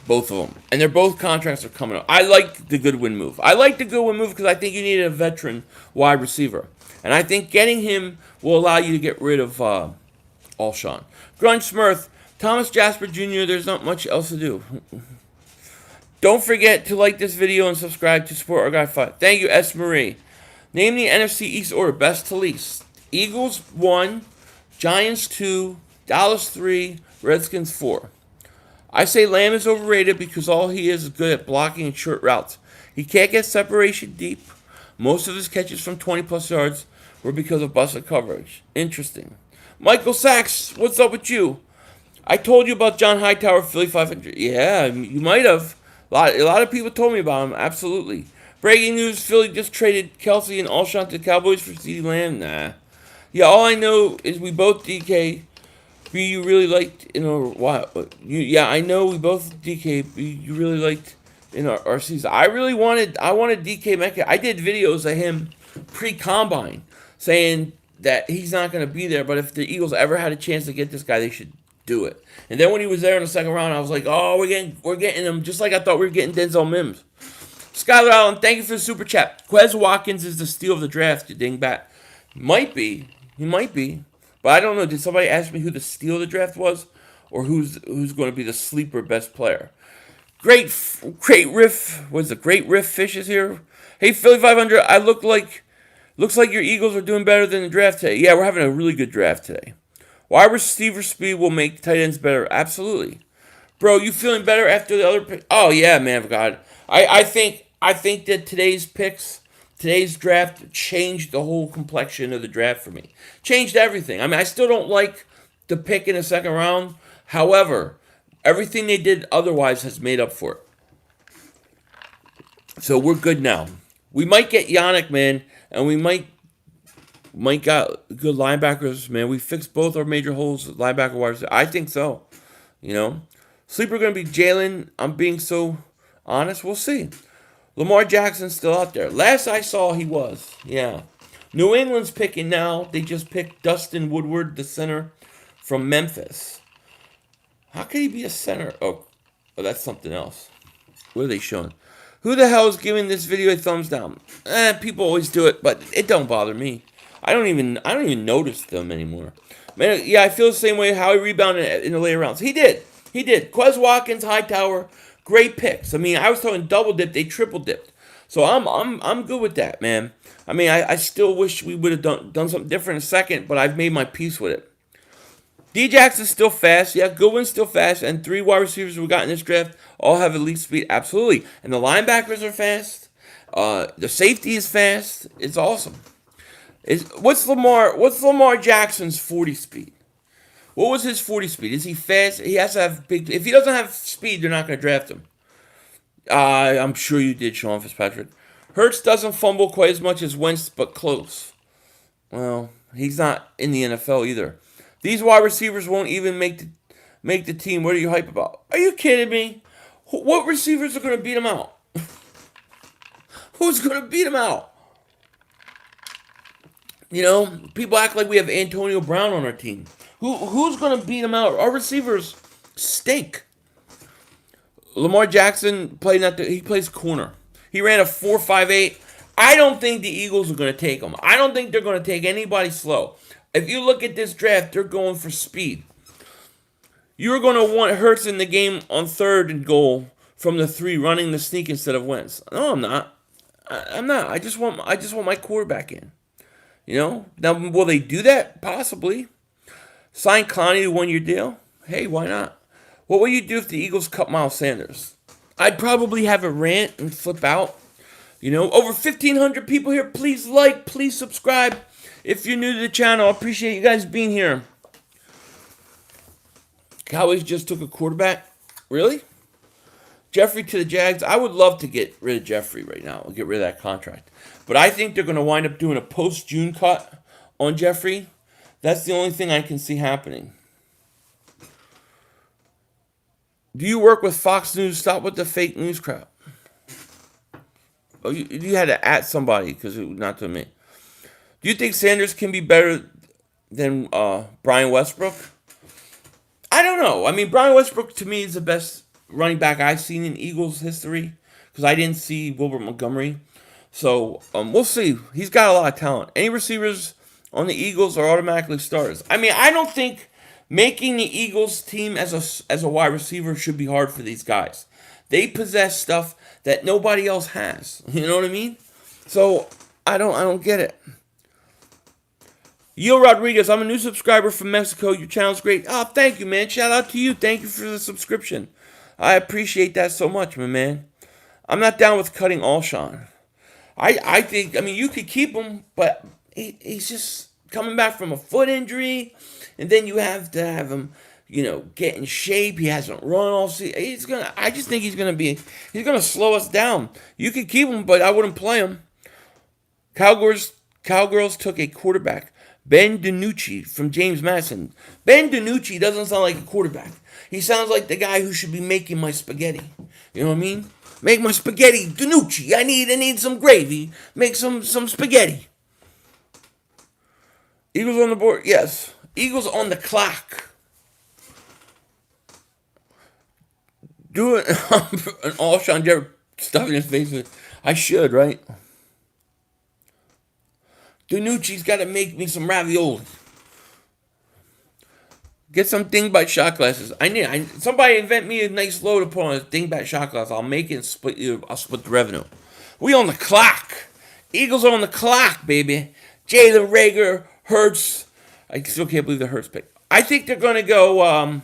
Both of them. And they're both contracts are coming up. I like the Goodwin move. Because I think you need a veteran wide receiver. And I think getting him will allow you to get rid of Alshon. Grunge Smurth, Thomas Jasper Jr., there's not much else to do. Don't forget to like this video and subscribe to support our guy 5. Thank you, S. Marie. Name the NFC East order, best to least. Eagles 1, Giants 2, Dallas 3, Redskins 4. I say Lamb is overrated because all he is good at blocking and short routes. He can't get separation deep. Most of his catches from 20-plus yards were because of busted coverage. Interesting. Michael Sachs, what's up with you? I told you about John Hightower, Philly 500. Yeah, you might have. A lot of people told me about him. Absolutely. Breaking news, Philly just traded Kelsey and Alshon to the Cowboys for CeeDee Lamb. Nah. Yeah, all I know is we both DK. You really liked in I know we both DK. You really liked in our season. I wanted DK Metcalf. I did videos of him pre-combine saying that he's not going to be there, but if the Eagles ever had a chance to get this guy, they should do it. And then when he was there in the second round, I was like, oh, we're getting him just like I thought we were getting Denzel Mims. Skylar Allen, thank you for the super chat. Quez Watkins is the steal of the draft, you dingbat. He might be. But I don't know. Did somebody ask me who the steal of the draft was, or who's going to be the sleeper best player? Great riff. Was the great riff fishes here? Hey Philly 500. Looks like your Eagles are doing better than the draft today. Yeah, we're having a really good draft today. Wide receiver speed will make tight ends better. Absolutely, bro. You feeling better after the other pick? Oh yeah, man of God. I think that today's draft changed the whole complexion of the draft for me. Changed everything. I mean, I still don't like the pick in the second round. However, everything they did otherwise has made up for it. So we're good now. We might get Yannick, man, and we might got good linebackers, man. We fixed both our major holes, linebacker wise. I think so. You know, sleeper going to be Jalen. I'm being so honest. We'll see. Lamar Jackson's still out there. Last I saw, he was. Yeah. New England's picking now. They just picked Dustin Woodward, the center from Memphis. How could he be a center? Oh, that's something else. What are they showing? Who the hell is giving this video a thumbs down? People always do it, but it don't bother me. I don't even notice them anymore. Man, yeah, I feel the same way how he rebounded in the later rounds. He did. He did. Quez, Watkins, Hightower, great picks. I mean, I was talking double dip, they triple dipped. So I'm good with that, man. I mean, I still wish we would have done something different in a second, but I've made my peace with it. D Jackson's still fast. Yeah, Goodwin's still fast. And 3 wide receivers we got in this draft all have elite speed. Absolutely. And the linebackers are fast. The safety is fast. It's awesome. What's Lamar Jackson's 40 speed? What was his 40 speed? Is he fast? He has to have big. If he doesn't have speed, they're not going to draft him. I'm sure you did, Sean Fitzpatrick. Hurts doesn't fumble quite as much as Wentz, but close. Well, he's not in the NFL either. These wide receivers won't even make the team. What are you hype about? Are you kidding me? What receivers are going to beat him out? Who's going to beat him out? You know, people act like we have Antonio Brown on our team. Who's going to beat him out? Our receivers stink. Lamar Jackson he plays corner. He ran a 4.58. I don't think the Eagles are going to take him. I don't think they're going to take anybody slow. If you look at this draft, they're going for speed. You're going to want Hurts in the game on 3rd and goal from the 3, running the sneak instead of Wentz. No, I'm not. I'm not. I just want my quarterback in. You know? Now, will they do that? Possibly. Sign Clowney to 1-year deal? Hey, why not? What will you do if the Eagles cut Miles Sanders? I'd probably have a rant and flip out. You know, over 1,500 people here. Please like, please subscribe. If you're new to the channel, I appreciate you guys being here. Cowboys just took a quarterback. Really? Jeffrey to the Jags. I would love to get rid of Jeffrey right now. Get rid of that contract. But I think they're going to wind up doing a post-June cut on Jeffrey. That's the only thing I can see happening. Do you work with Fox News? Stop with the fake news crap. Oh, you had to at somebody because not to me. Do you think Sanders can be better than Brian Westbrook? I don't know. I mean, Brian Westbrook to me is the best running back I've seen in Eagles history because I didn't see Wilbert Montgomery. So we'll see. He's got a lot of talent. Any receivers on the Eagles are automatically starters. I mean, I don't think making the Eagles team as a wide receiver should be hard for these guys. They possess stuff that nobody else has. You know what I mean? So I don't get it. Yo Rodriguez, I'm a new subscriber from Mexico. Your channel's great. Oh, thank you, man. Shout out to you. Thank you for the subscription. I appreciate that so much, my man. I'm not down with cutting Alshon. I think, I mean, you could keep him, but he's just coming back from a foot injury, and then you have to have him, you know, get in shape. He hasn't run all season. I just think he's gonna slow us down. You could keep him, but I wouldn't play him. Cowgirls took a quarterback. Ben DiNucci from James Madison. Ben DiNucci doesn't sound like a quarterback. He sounds like the guy who should be making my spaghetti. You know what I mean? Make my spaghetti, DiNucci. I need some gravy. Make some spaghetti. Eagles on the board? Yes. Eagles on the clock. Do it. An Alshon Jeffery stuffing his face. I should, right? DiNucci's got to make me some ravioli. Get some dingbat shot glasses. Somebody invent me a nice load to put on a dingbat shot glass. I'll make it and I'll split the revenue. We on the clock. Eagles are on the clock, baby. Jalen Reagor, Hurts. I still can't believe the Hurts pick. I think they're going to go...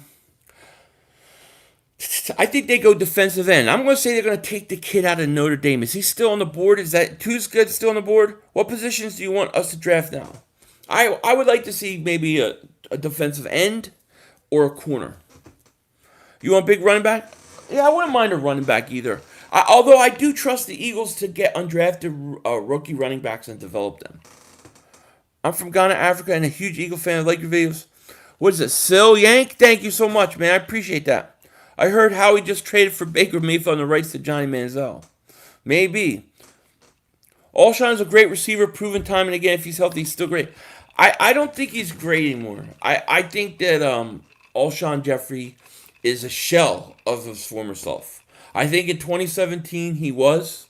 I think they go defensive end. I'm going to say they're going to take the kid out of Notre Dame. Is he still on the board? Is that Tuzgood still on the board? What positions do you want us to draft now? I would like to see maybe a defensive end or a corner. You want a big running back? Yeah, I wouldn't mind a running back either. Although I do trust the Eagles to get undrafted rookie running backs and develop them. I'm from Ghana, Africa, and a huge Eagle fan. I like your videos. What is it? Sil Yank? Thank you so much, man. I appreciate that. I heard Howie just traded for Baker Mayfield on the rights to Johnny Manziel. Maybe. Alshon is a great receiver, proven time and again. If he's healthy, he's still great. I don't think he's great anymore. I think that Alshon Jeffrey is a shell of his former self. I think in 2017 he was.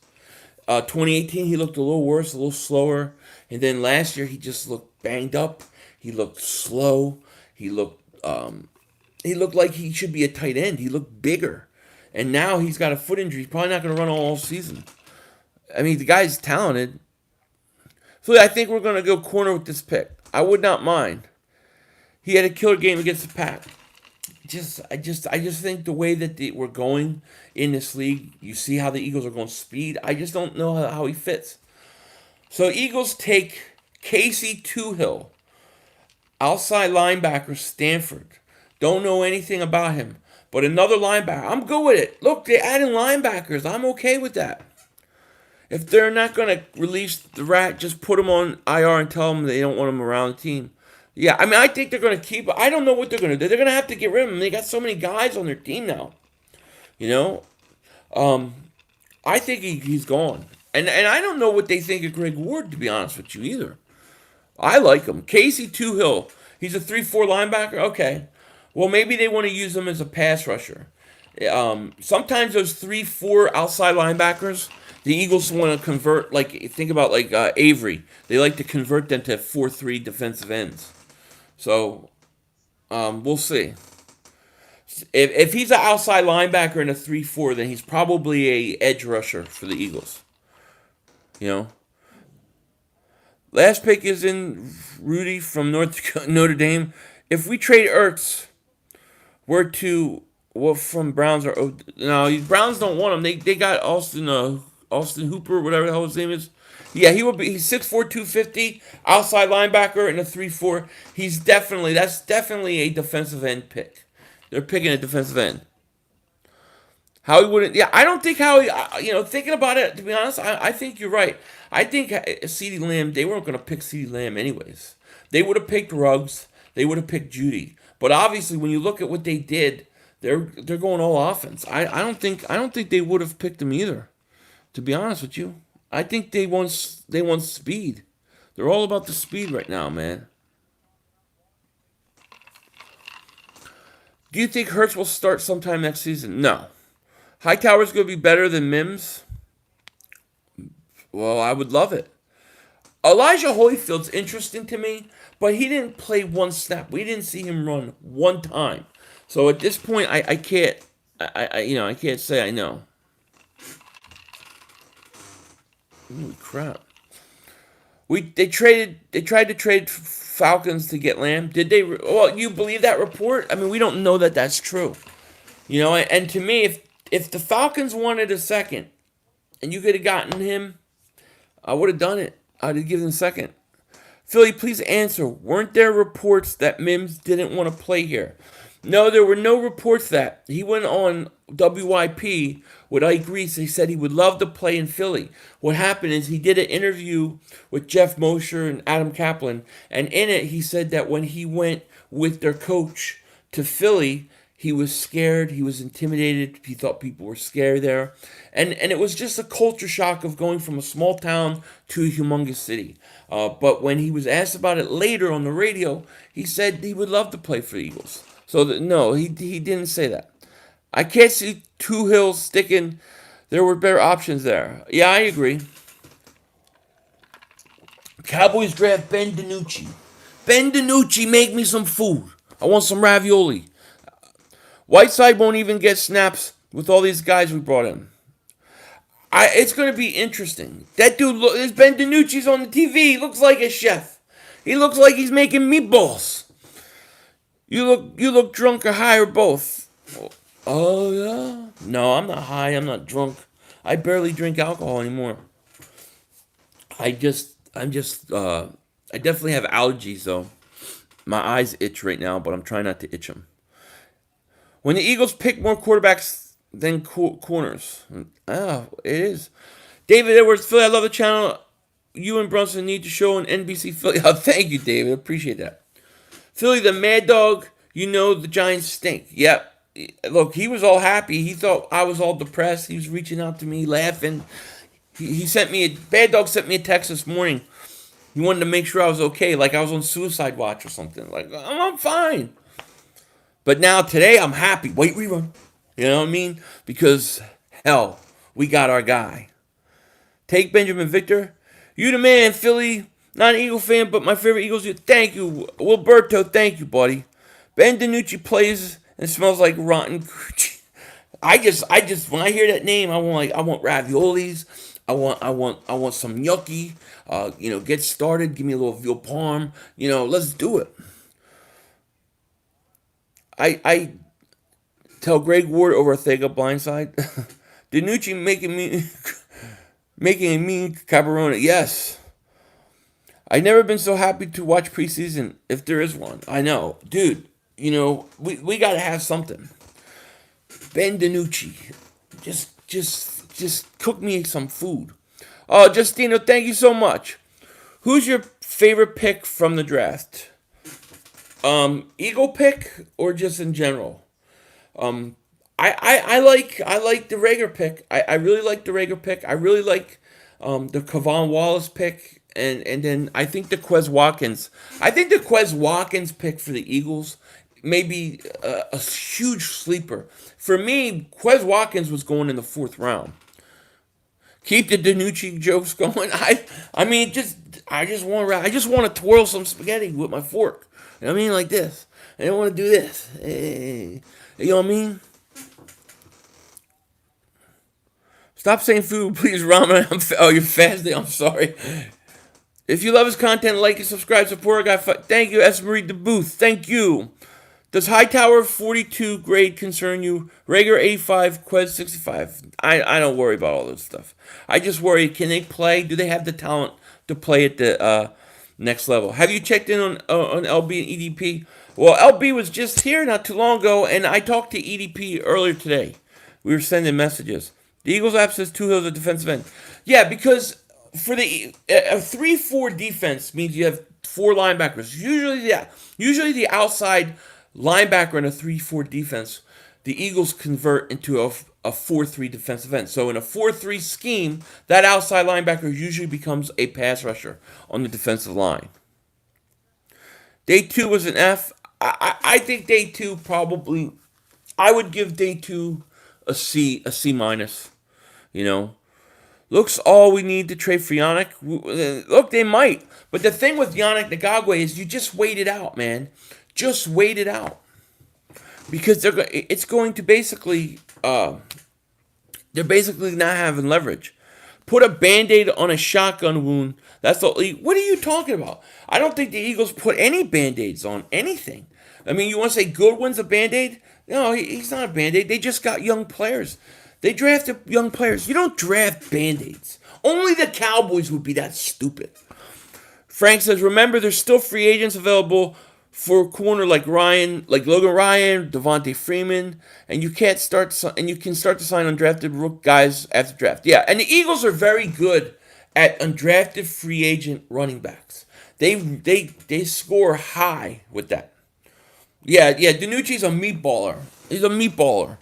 2018 he looked a little worse, a little slower. And then last year he just looked banged up. He looked slow. He looked like he should be a tight end. He looked bigger. And now he's got a foot injury. He's probably not going to run all season. I mean, the guy's talented. So I think we're going to go corner with this pick. I would not mind. He had a killer game against the Pack. I just think the way that we're going in this league, you see how the Eagles are going speed. I just don't know how he fits. So Eagles take Casey Toohill, outside linebacker, Stanford. Don't know anything about him, but another linebacker. I'm good with it. Look, they're adding linebackers. I'm okay with that. If they're not going to release the rat, just put him on IR and tell them they don't want him around the team. Yeah, I mean, I think they're going to keep. I don't know what they're going to do. They're going to have to get rid of him. They got so many guys on their team now. You know, I think he's gone. And I don't know what they think of Greg Ward, to be honest with you, either. I like him. Casey Toohill. He's a 3-4 linebacker. Okay. Well, maybe they want to use him as a pass rusher. Sometimes those 3-4 outside linebackers, the Eagles want to convert, like, think about like Avery. They like to convert them to 4-3 defensive ends. So, we'll see. If he's an outside linebacker in a 3-4, then he's probably a edge rusher for the Eagles. You know? Last pick is in Rudy from Notre Dame. If we trade Ertz, we're to from Browns or no, Browns don't want him. They got Austin Hooper, whatever the hell his name is. Yeah, he's 6'4", 250, outside linebacker in a 3-4. That's definitely a defensive end pick. They're picking a defensive end. Howie wouldn't. Yeah, I don't think Howie. Thinking about it, to be honest, I think you're right. I think CeeDee Lamb. They weren't going to pick CeeDee Lamb anyways. They would have picked Ruggs. They would have picked Judy. But obviously, when you look at what they did, they're going all offense. I don't think they would have picked him either. To be honest with you, I think they want speed. They're all about the speed right now, man. Do you think Hurts will start sometime next season? No. Hightower's going to be better than Mims? Well, I would love it. Elijah Holyfield's interesting to me, but he didn't play one snap. We didn't see him run one time. So at this point, I can't say I know. Holy crap! They tried to trade Falcons to get Lamb. Did they? Well, you believe that report? I mean, we don't know that that's true. You know, and to me, if the Falcons wanted a second, and you could have gotten him, I would have done it. I'd have given him a second. Philly, please answer. Weren't there reports that Mims didn't want to play here? No, there were no reports that. He went on WYP with Ike Reese. He said he would love to play in Philly. What happened is he did an interview with Jeff Mosher and Adam Kaplan, and in it he said that when he went with their coach to Philly, he was scared, he was intimidated, he thought people were scared there. And it was just a culture shock of going from a small town to a humongous city. But when he was asked about it later on the radio, he said he would love to play for the Eagles. So, no, he didn't say that. I can't see Toohill sticking. There were better options there. Yeah, I agree. Cowboys draft Ben DiNucci. Ben DiNucci, make me some food. I want some ravioli. Whiteside won't even get snaps with all these guys we brought in. It's going to be interesting. That dude, this Ben DiNucci's on the TV. He looks like a chef. He looks like he's making meatballs. You look drunk or high or both. Oh, yeah? No, I'm not high. I'm not drunk. I barely drink alcohol anymore. I definitely have allergies, though. My eyes itch right now, but I'm trying not to itch them. When the Eagles pick more quarterbacks than corners. It is. David Edwards, Philly, I love the channel. You and Brunson need to show on NBC Philly. Oh, thank you, David. I appreciate that. Philly, the Mad Dog, the Giants stink. Yep. Look, he was all happy. He thought I was all depressed. He was reaching out to me, laughing. He sent me Bad Dog sent me a text this morning. He wanted to make sure I was okay, like I was on suicide watch or something. Like, I'm fine. But now, today, I'm happy. Wait, rerun. You know what I mean? Because, hell, we got our guy. Take Benjamin Victor. You the man, Philly. Not an Eagle fan, but my favorite Eagles. Thank you, Wilberto. Thank you, buddy. Ben DiNucci plays and smells like rotten coochie. When I hear that name, I want raviolis. I want some gnocchi. Get started. Give me a little veal parm. Let's do it. I tell Greg Ward over Ortega blindside. DiNucci making a mean caparona. Yes. I've never been so happy to watch preseason, if there is one. I know. Dude, we got to have something. Ben DiNucci. Just cook me some food. Oh, Justino, thank you so much. Who's your favorite pick from the draft? Eagle pick or just in general? I like the Rager pick. I really like the Rager pick. I really like the Kavon Wallace pick, and then I think the Quez Watkins. I think the Quez Watkins pick for the Eagles may be a huge sleeper. For me, Quez Watkins was going in the 4th round. Keep the DiNucci jokes going. I just want to twirl some spaghetti with my fork. You know what I mean, like this. I don't want to do this. You know what I mean? Stop saying food, please, Ramen. You're fasting. I'm sorry. If you love his content, like and subscribe. Support our guy. Thank you, S. Marie DeBooth. Thank you. Does Hightower 42 grade concern you? Rager 85, Quez 65. I don't worry about all this stuff. I just worry, can they play? Do they have the talent to play at the next level? Have you checked in on LB and EDP? Well, LB was just here not too long ago, and I talked to EDP earlier today. We were sending messages. The Eagles app says 2 hills of defensive end. Yeah, because for a 3-4 defense means you have 4 linebackers. Usually the outside linebacker in a 3-4 defense, the Eagles convert into a 4-3 defensive end. So in a 4-3 scheme, that outside linebacker usually becomes a pass rusher on the defensive line. Day 2 was an F. I think day 2 probably, I would give day 2 a C minus. Looks all we need to trade for Yannick. Look, they might. But the thing with Yannick Ngakwe is you just wait it out, man. Just wait it out. Because it's going to basically, they're basically not having leverage. Put a Band-Aid on a shotgun wound. What are you talking about? I don't think the Eagles put any Band-Aids on anything. I mean, you want to say Goodwin's a Band-Aid? No, he's not a Band-Aid. They just got young players. They drafted young players. You don't draft Band-Aids. Only the Cowboys would be that stupid. Frank says, remember, there's still free agents available for a corner like Logan Ryan, Devontae Freeman, and you can start to sign undrafted guys after draft. Yeah, and the Eagles are very good at undrafted free agent running backs. They score high with that. Yeah, DiNucci's a meatballer. He's a meatballer.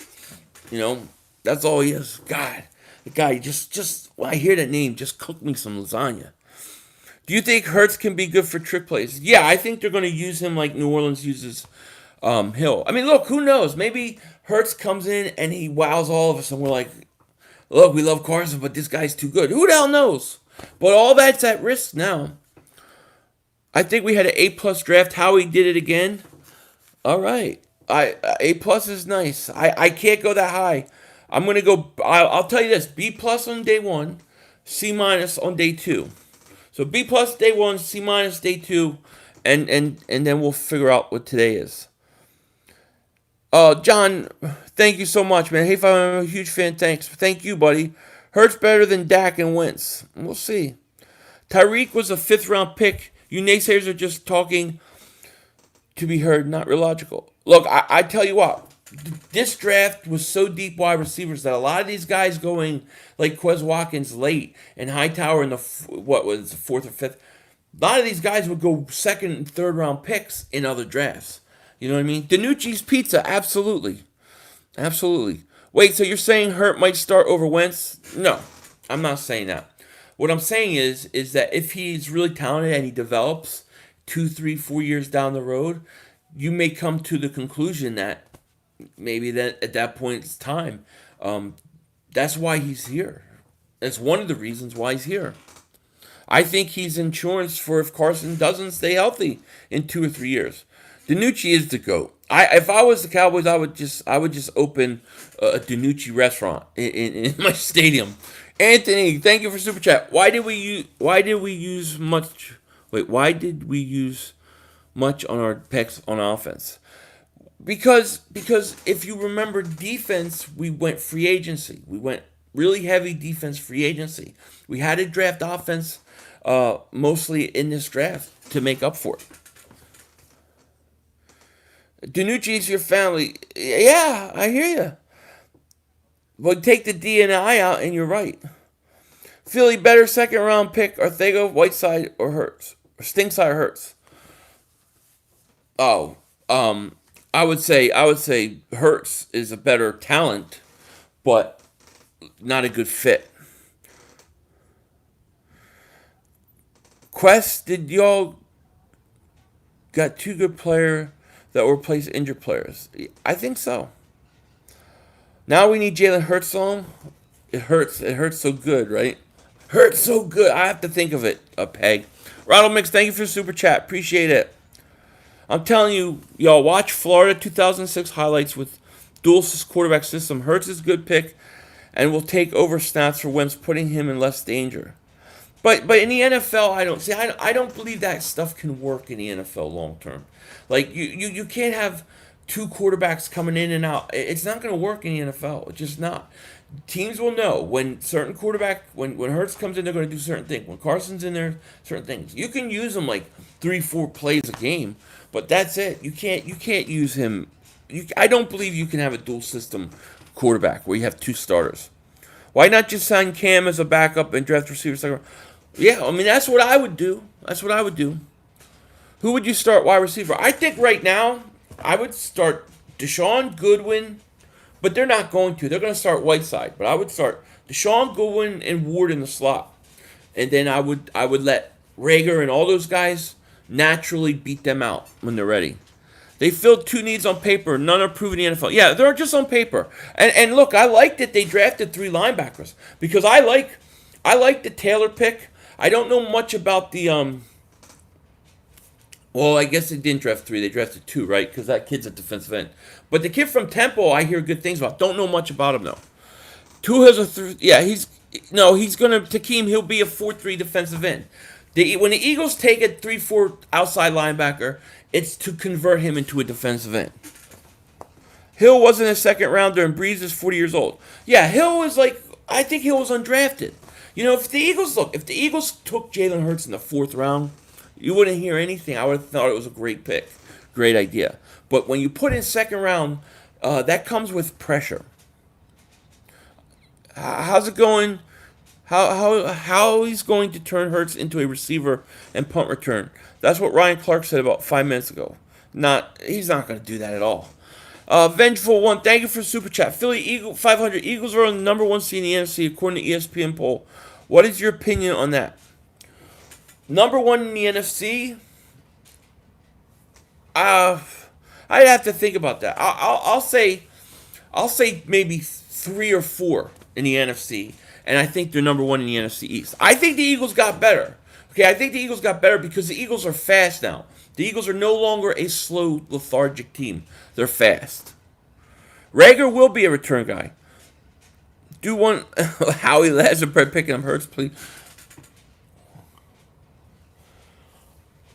That's all he is. God, the guy just when I hear that name, just cook me some lasagna. Do you think Hurts can be good for trick plays? Yeah, I think they're going to use him like New Orleans uses Hill. I mean, look, who knows? Maybe Hurts comes in and he wows all of us, and we're like, look, we love Carson, but this guy's too good. Who the hell knows? But all that's at risk now. I think we had an A+ draft. Howie did it again. All right. A+ is nice. I can't go that high. I'm going to go, I'll tell you this, B+ on day 1, C- on day 2. So B+ day 1, C- day 2, and then we'll figure out what today is. John, thank you so much, man. Hey, I'm a huge fan. Thanks. Thank you, buddy. Hurts better than Dak and Wentz. We'll see. Tyreek was a 5th round pick. You naysayers are just talking to be heard, not real logical. Look, I tell you what. This draft was so deep wide receivers that a lot of these guys going like Quez Watkins late and Hightower in the 4th or 5th. A lot of these guys would go 2nd and 3rd round picks in other drafts. You know what I mean? DiNucci's pizza, absolutely. Wait, so you're saying Hurt might start over Wentz? No, I'm not saying that. What I'm saying is that if he's really talented and he develops 2, 3, 4 years down the road, you may come to the conclusion that maybe that at that point it's time. That's why he's here. That's one of the reasons why he's here. I think he's insurance for if Carson doesn't stay healthy in 2 or 3 years. DiNucci is the GOAT. If I was the Cowboys, I would just open a DiNucci restaurant in my stadium. Anthony, thank you for super chat. Why did we use much? Wait, why did we use much on our picks on offense? Because if you remember defense, we went free agency. We went really heavy defense free agency. We had to draft offense mostly in this draft to make up for it. DiNucci's your family. Yeah, I hear you. Well, take the D and I out, and you're right. Philly better second round pick: Ortega, Whiteside, or Hurts, or Stingside or Hurts. Oh, I would say Hurts is a better talent, but not a good fit. Quez, did y'all got two good players that will replace injured players? I think so. Now we need Jalen Hurts on. It hurts. It hurts so good, right? Hurts so good. I have to think of it, Peg. Ronald Mix, thank you for the super chat. Appreciate it. I'm telling you, y'all, watch Florida 2006 highlights with dual quarterback system. Hurts is a good pick and will take over snaps for Wentz, putting him in less danger. But in the NFL, I don't believe that stuff can work in the NFL long term. Like you can't have two quarterbacks coming in and out. It's not going to work in the NFL. It's just not. Teams will know when certain quarterback, when Hurts comes in, they're going to do certain things. When Carson's in there, certain things. You can use them like 3-4 plays a game, but that's it. You can't use him. I don't believe you can have a dual system quarterback where you have two starters. Why not just sign Cam as a backup and draft receiver second? Yeah, I mean that's what I would do. Who would you start wide receiver? I think right now I would start Deshaun Goodwin, but they're not going to. They're going to start Whiteside, but I would start Deshaun Goodwin and Ward in the slot, and then I would let Rager and all those guys naturally beat them out when they're ready. They filled two needs on paper. None are proven in the NFL. Yeah, they're just on paper. And look, I like that they drafted 3 linebackers because I like the Taylor pick. I don't know much about the well, I guess they didn't draft 3. They drafted 2, right? Because that kid's a defensive end. But the kid from Temple, I hear good things about. Don't know much about him though. 2 has a he's gonna Takeem. He'll be a 4-3 defensive end. When the Eagles take a 3-4 outside linebacker, it's to convert him into a defensive end. Hill wasn't a second rounder, and Breeze is 40 years old. Yeah, I think Hill was undrafted. You know, if the Eagles took Jalen Hurts in the 4th round, you wouldn't hear anything. I would have thought it was a great pick, great idea. But when you put in second round, that comes with pressure. How's it going? How he's going to turn Hurts into a receiver and punt return? That's what Ryan Clark said about 5 minutes ago. He's not going to do that at all. Vengeful One, thank you for super chat. Philly 500 Eagles are on the number 1 seed in the NFC according to ESPN poll. What is your opinion on that? Number 1 in the NFC. I'd have to think about that. I'll say maybe 3 or 4 in the NFC, and I think they're number 1 in the NFC East. I think the Eagles got better. Okay, I think the Eagles got better because the Eagles are fast now. The Eagles are no longer a slow, lethargic team. They're fast. Rager will be a return guy. Do one Howie Lazarus picking up Hurts, please.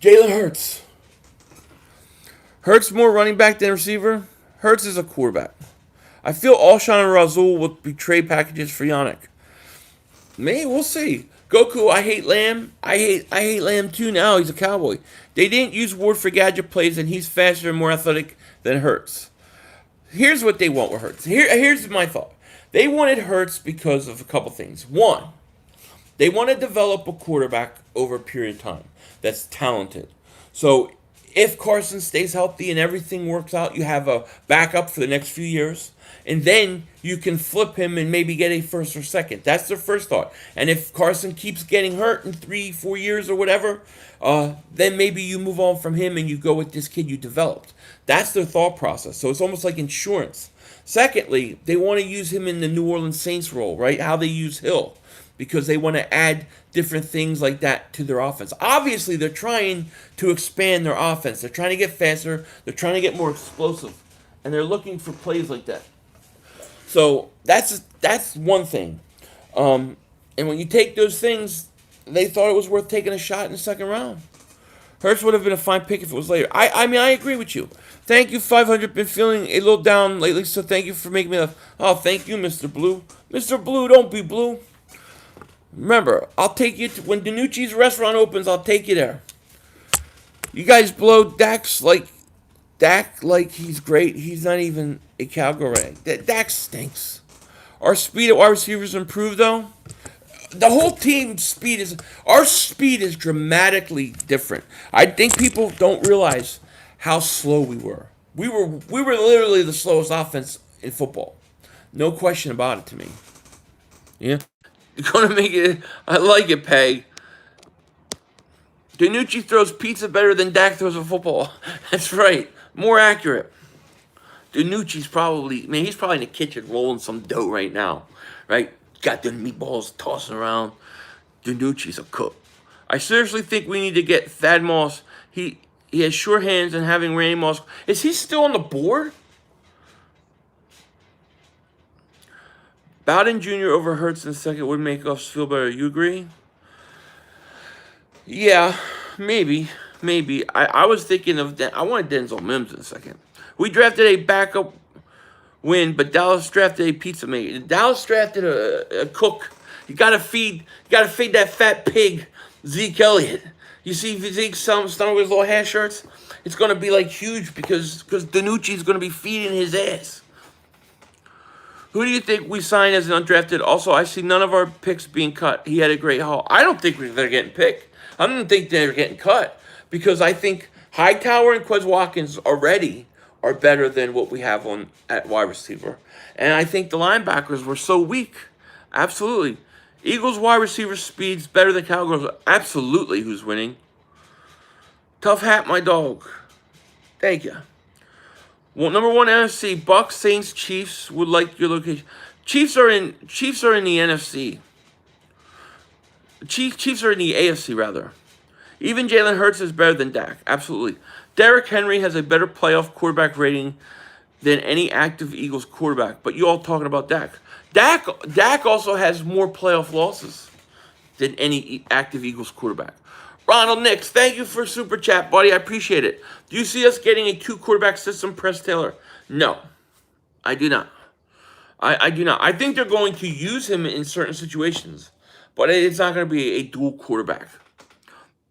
Jalen Hurts. Hurts more running back than receiver. Hurts is a quarterback. I feel Alshon and Razul will be trade packages for Yannick. Maybe we'll see. Goku, I hate Lamb. I hate Lamb too now. He's a Cowboy. They didn't use Ward for gadget plays, and he's faster and more athletic than Hurts. Here's what they want with Hurts. Here's my thought. They wanted Hurts because of a couple things. One, they want to develop a quarterback over a period of time that's talented. So if Carson stays healthy and everything works out, you have a backup for the next few years. And then you can flip him and maybe get a first or second. That's their first thought. And if Carson keeps getting hurt in 3-4 years or whatever, then maybe you move on from him and you go with this kid you developed. That's their thought process. So it's almost like insurance. Secondly, they want to use him in the New Orleans Saints role, right? How they use Hill. because they want to add different things like that to their offense. Obviously, they're trying to expand their offense. They're trying to get faster. They're trying to get more explosive, and they're looking for plays like that. So that's one thing. And when you take those things, they thought it was worth taking a shot in the second round. Hurts would have been a fine pick if it was later. I mean, I agree with you. Thank you, 500. Been feeling a little down lately, so thank you for making me laugh. Oh, thank you, Mr. Blue. Mr. Blue, don't be blue. Remember, I'll take you to, when Danucci's restaurant opens, I'll take you there. You guys blow Dak like he's great. He's not even a cowgirl. Dak stinks. Our speed at wide receivers improved, though. The whole team's speed is dramatically different. I think people don't realize how slow we were. We were literally the slowest offense in football. No question about it to me. Yeah. You're gonna make it. I like it, Pay. Danucci throws pizza better than Dak throws a football. That's right. More accurate. Danucci's he's probably in the kitchen rolling some dough right now. Right? Got the meatballs tossing around. Danucci's a cook. I seriously think we need to get Thad Moss. He has sure hands, and having Randy Moss. Is he still on the board? Bowden Jr. over Hurts in the second would make us feel better. You agree? Yeah, maybe. I was thinking of I wanted Denzel Mims in a second. We drafted a backup win, but Dallas drafted a pizza maker. Dallas drafted a cook. You gotta feed that fat pig, Zeke Elliott. You see Zeke's stomach with his little hair shirts? It's gonna be like huge because Danucci's gonna be feeding his ass. Who do you think we signed as an undrafted? Also, I see none of our picks being cut. He had a great haul. I don't think they're getting picked. I don't think they're getting cut because I think Hightower and Quez Watkins already are better than what we have on at wide receiver. And I think the linebackers were so weak. Absolutely. Eagles wide receiver speed's better than Cowgirls. Absolutely. Who's winning? Tough hat, my dog. Thank you. Well, number one NFC, Bucks, Saints, Chiefs would like your location. Chiefs are in the NFC. Chiefs are in the AFC rather. Even Jalen Hurts is better than Dak. Absolutely. Derrick Henry has a better playoff quarterback rating than any active Eagles quarterback. But you all talking about Dak. Dak also has more playoff losses than any active Eagles quarterback. Ronald Nix, thank you for Super Chat, buddy. I appreciate it. Do you see us getting a 2-quarterback system, Press Taylor? No, I do not. I do not. I think they're going to use him in certain situations, but it's not going to be a dual quarterback.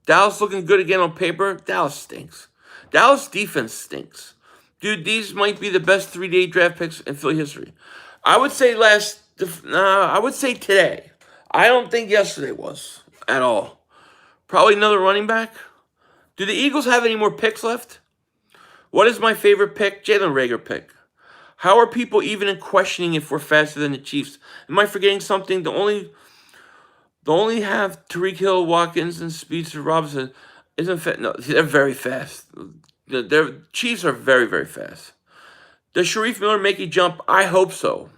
Dallas looking good again on paper. Dallas stinks. Dallas defense stinks. Dude, these might be the best 3-day draft picks in Philly history. I would say today. I don't think yesterday was at all. Probably another running back. Do the Eagles have any more picks left? What is my favorite pick? Jalen Reagor pick. How are people even in questioning if we're faster than the Chiefs? Am I forgetting something? The only have Tyreek Hill, Watkins, and Speedster Robinson isn't fast. No, they're very fast. Their Chiefs are very, very fast. Does Sharif Miller make a jump? I hope so.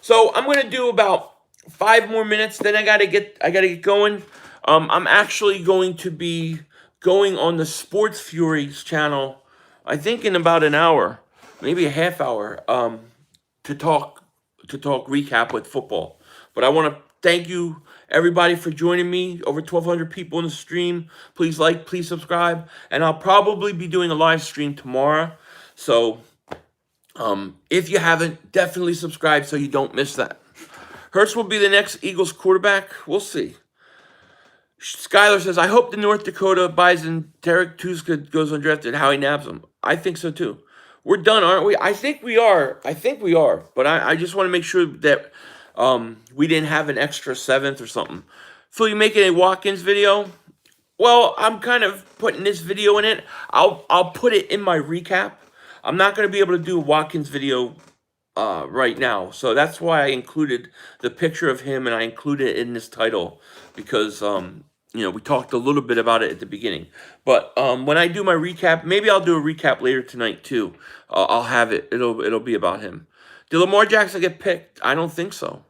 So I'm gonna do about 5 more minutes. Then I gotta get going. I'm actually going to be going on the Sports Furies channel, I think in about an hour, maybe a half hour, to talk recap with football. But I want to thank you everybody for joining me. Over 1,200 people in the stream. Please like, please subscribe, and I'll probably be doing a live stream tomorrow. So if you haven't, definitely subscribe so you don't miss that. Hurts will be the next Eagles quarterback. We'll see. Skylar says, I hope the North Dakota Bison Derek Tuska goes undrafted. Howie nabs him. I think so too. We're done, aren't we? I think we are. But I just want to make sure that we didn't have an extra 7th or something. Phil, you making a Watkins video? Well, I'm kind of putting this video in it. I'll put it in my recap. I'm not going to be able to do a Watkins video right now. So that's why I included the picture of him and I included it in this title because, we talked a little bit about it at the beginning. But when I do my recap, maybe I'll do a recap later tonight too. I'll have it. It'll be about him. Did Lamar Jackson get picked? I don't think so.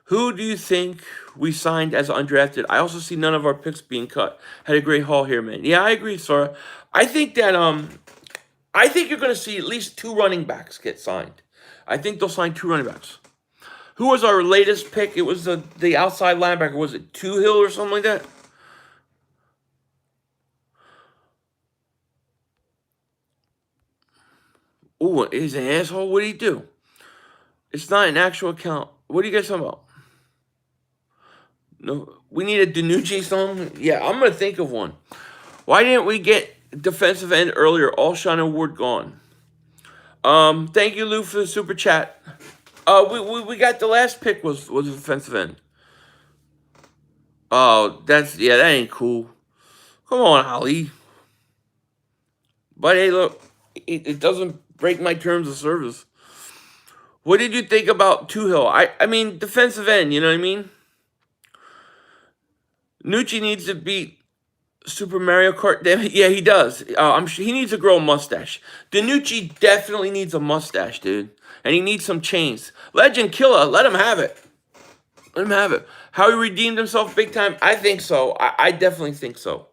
Who do you think we signed as undrafted? I also see none of our picks being cut. Had a great haul here, man. Yeah, I agree, Sora. I think that I think you're gonna see at least 2 running backs get signed. I think they'll sign 2 running backs. Who was our latest pick? It was the outside linebacker. Was it Hill or something like that? Ooh, he's an asshole. What did he do? It's not an actual account. What are you guys talking about? No, we need a Danucci song. Yeah, I'm gonna think of one. Why didn't we get defensive end earlier? Alshon and Ward gone. Thank you, Lou, for the super chat. We got the last pick was defensive end. Oh, that ain't cool. Come on, Holly. But hey, look, it doesn't break my terms of service. What did you think about Hill? I mean, defensive end, you know what I mean? Nucci needs to beat Super Mario Kart. Yeah, he does. I'm sure he needs to grow a mustache. Danucci definitely needs a mustache, dude. And he needs some chains. Legend Killer, let him have it. Let him have it. How he redeemed himself big time? I think so. I definitely think so.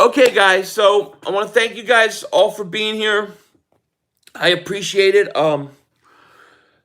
Okay, guys. So I want to thank you guys all for being here. I appreciate it.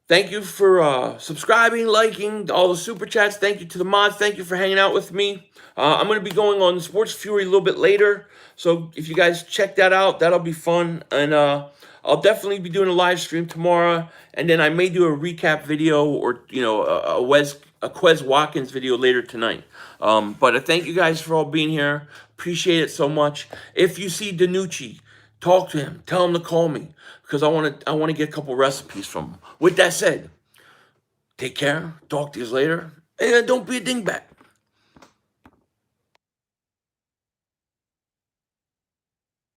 Thank you for subscribing, liking, all the super chats. Thank you to the mods. Thank you for hanging out with me. I'm going to be going on Sports Fury a little bit later. So if you guys check that out, that'll be fun. And I'll definitely be doing a live stream tomorrow. And then I may do a recap video or, a Quez Watkins video later tonight. But I thank you guys for all being here. Appreciate it so much. If you see Danucci, talk to him. Tell him to call me because I want to get a couple recipes from him. With that said, take care. Talk to you later. And don't be a dingbat.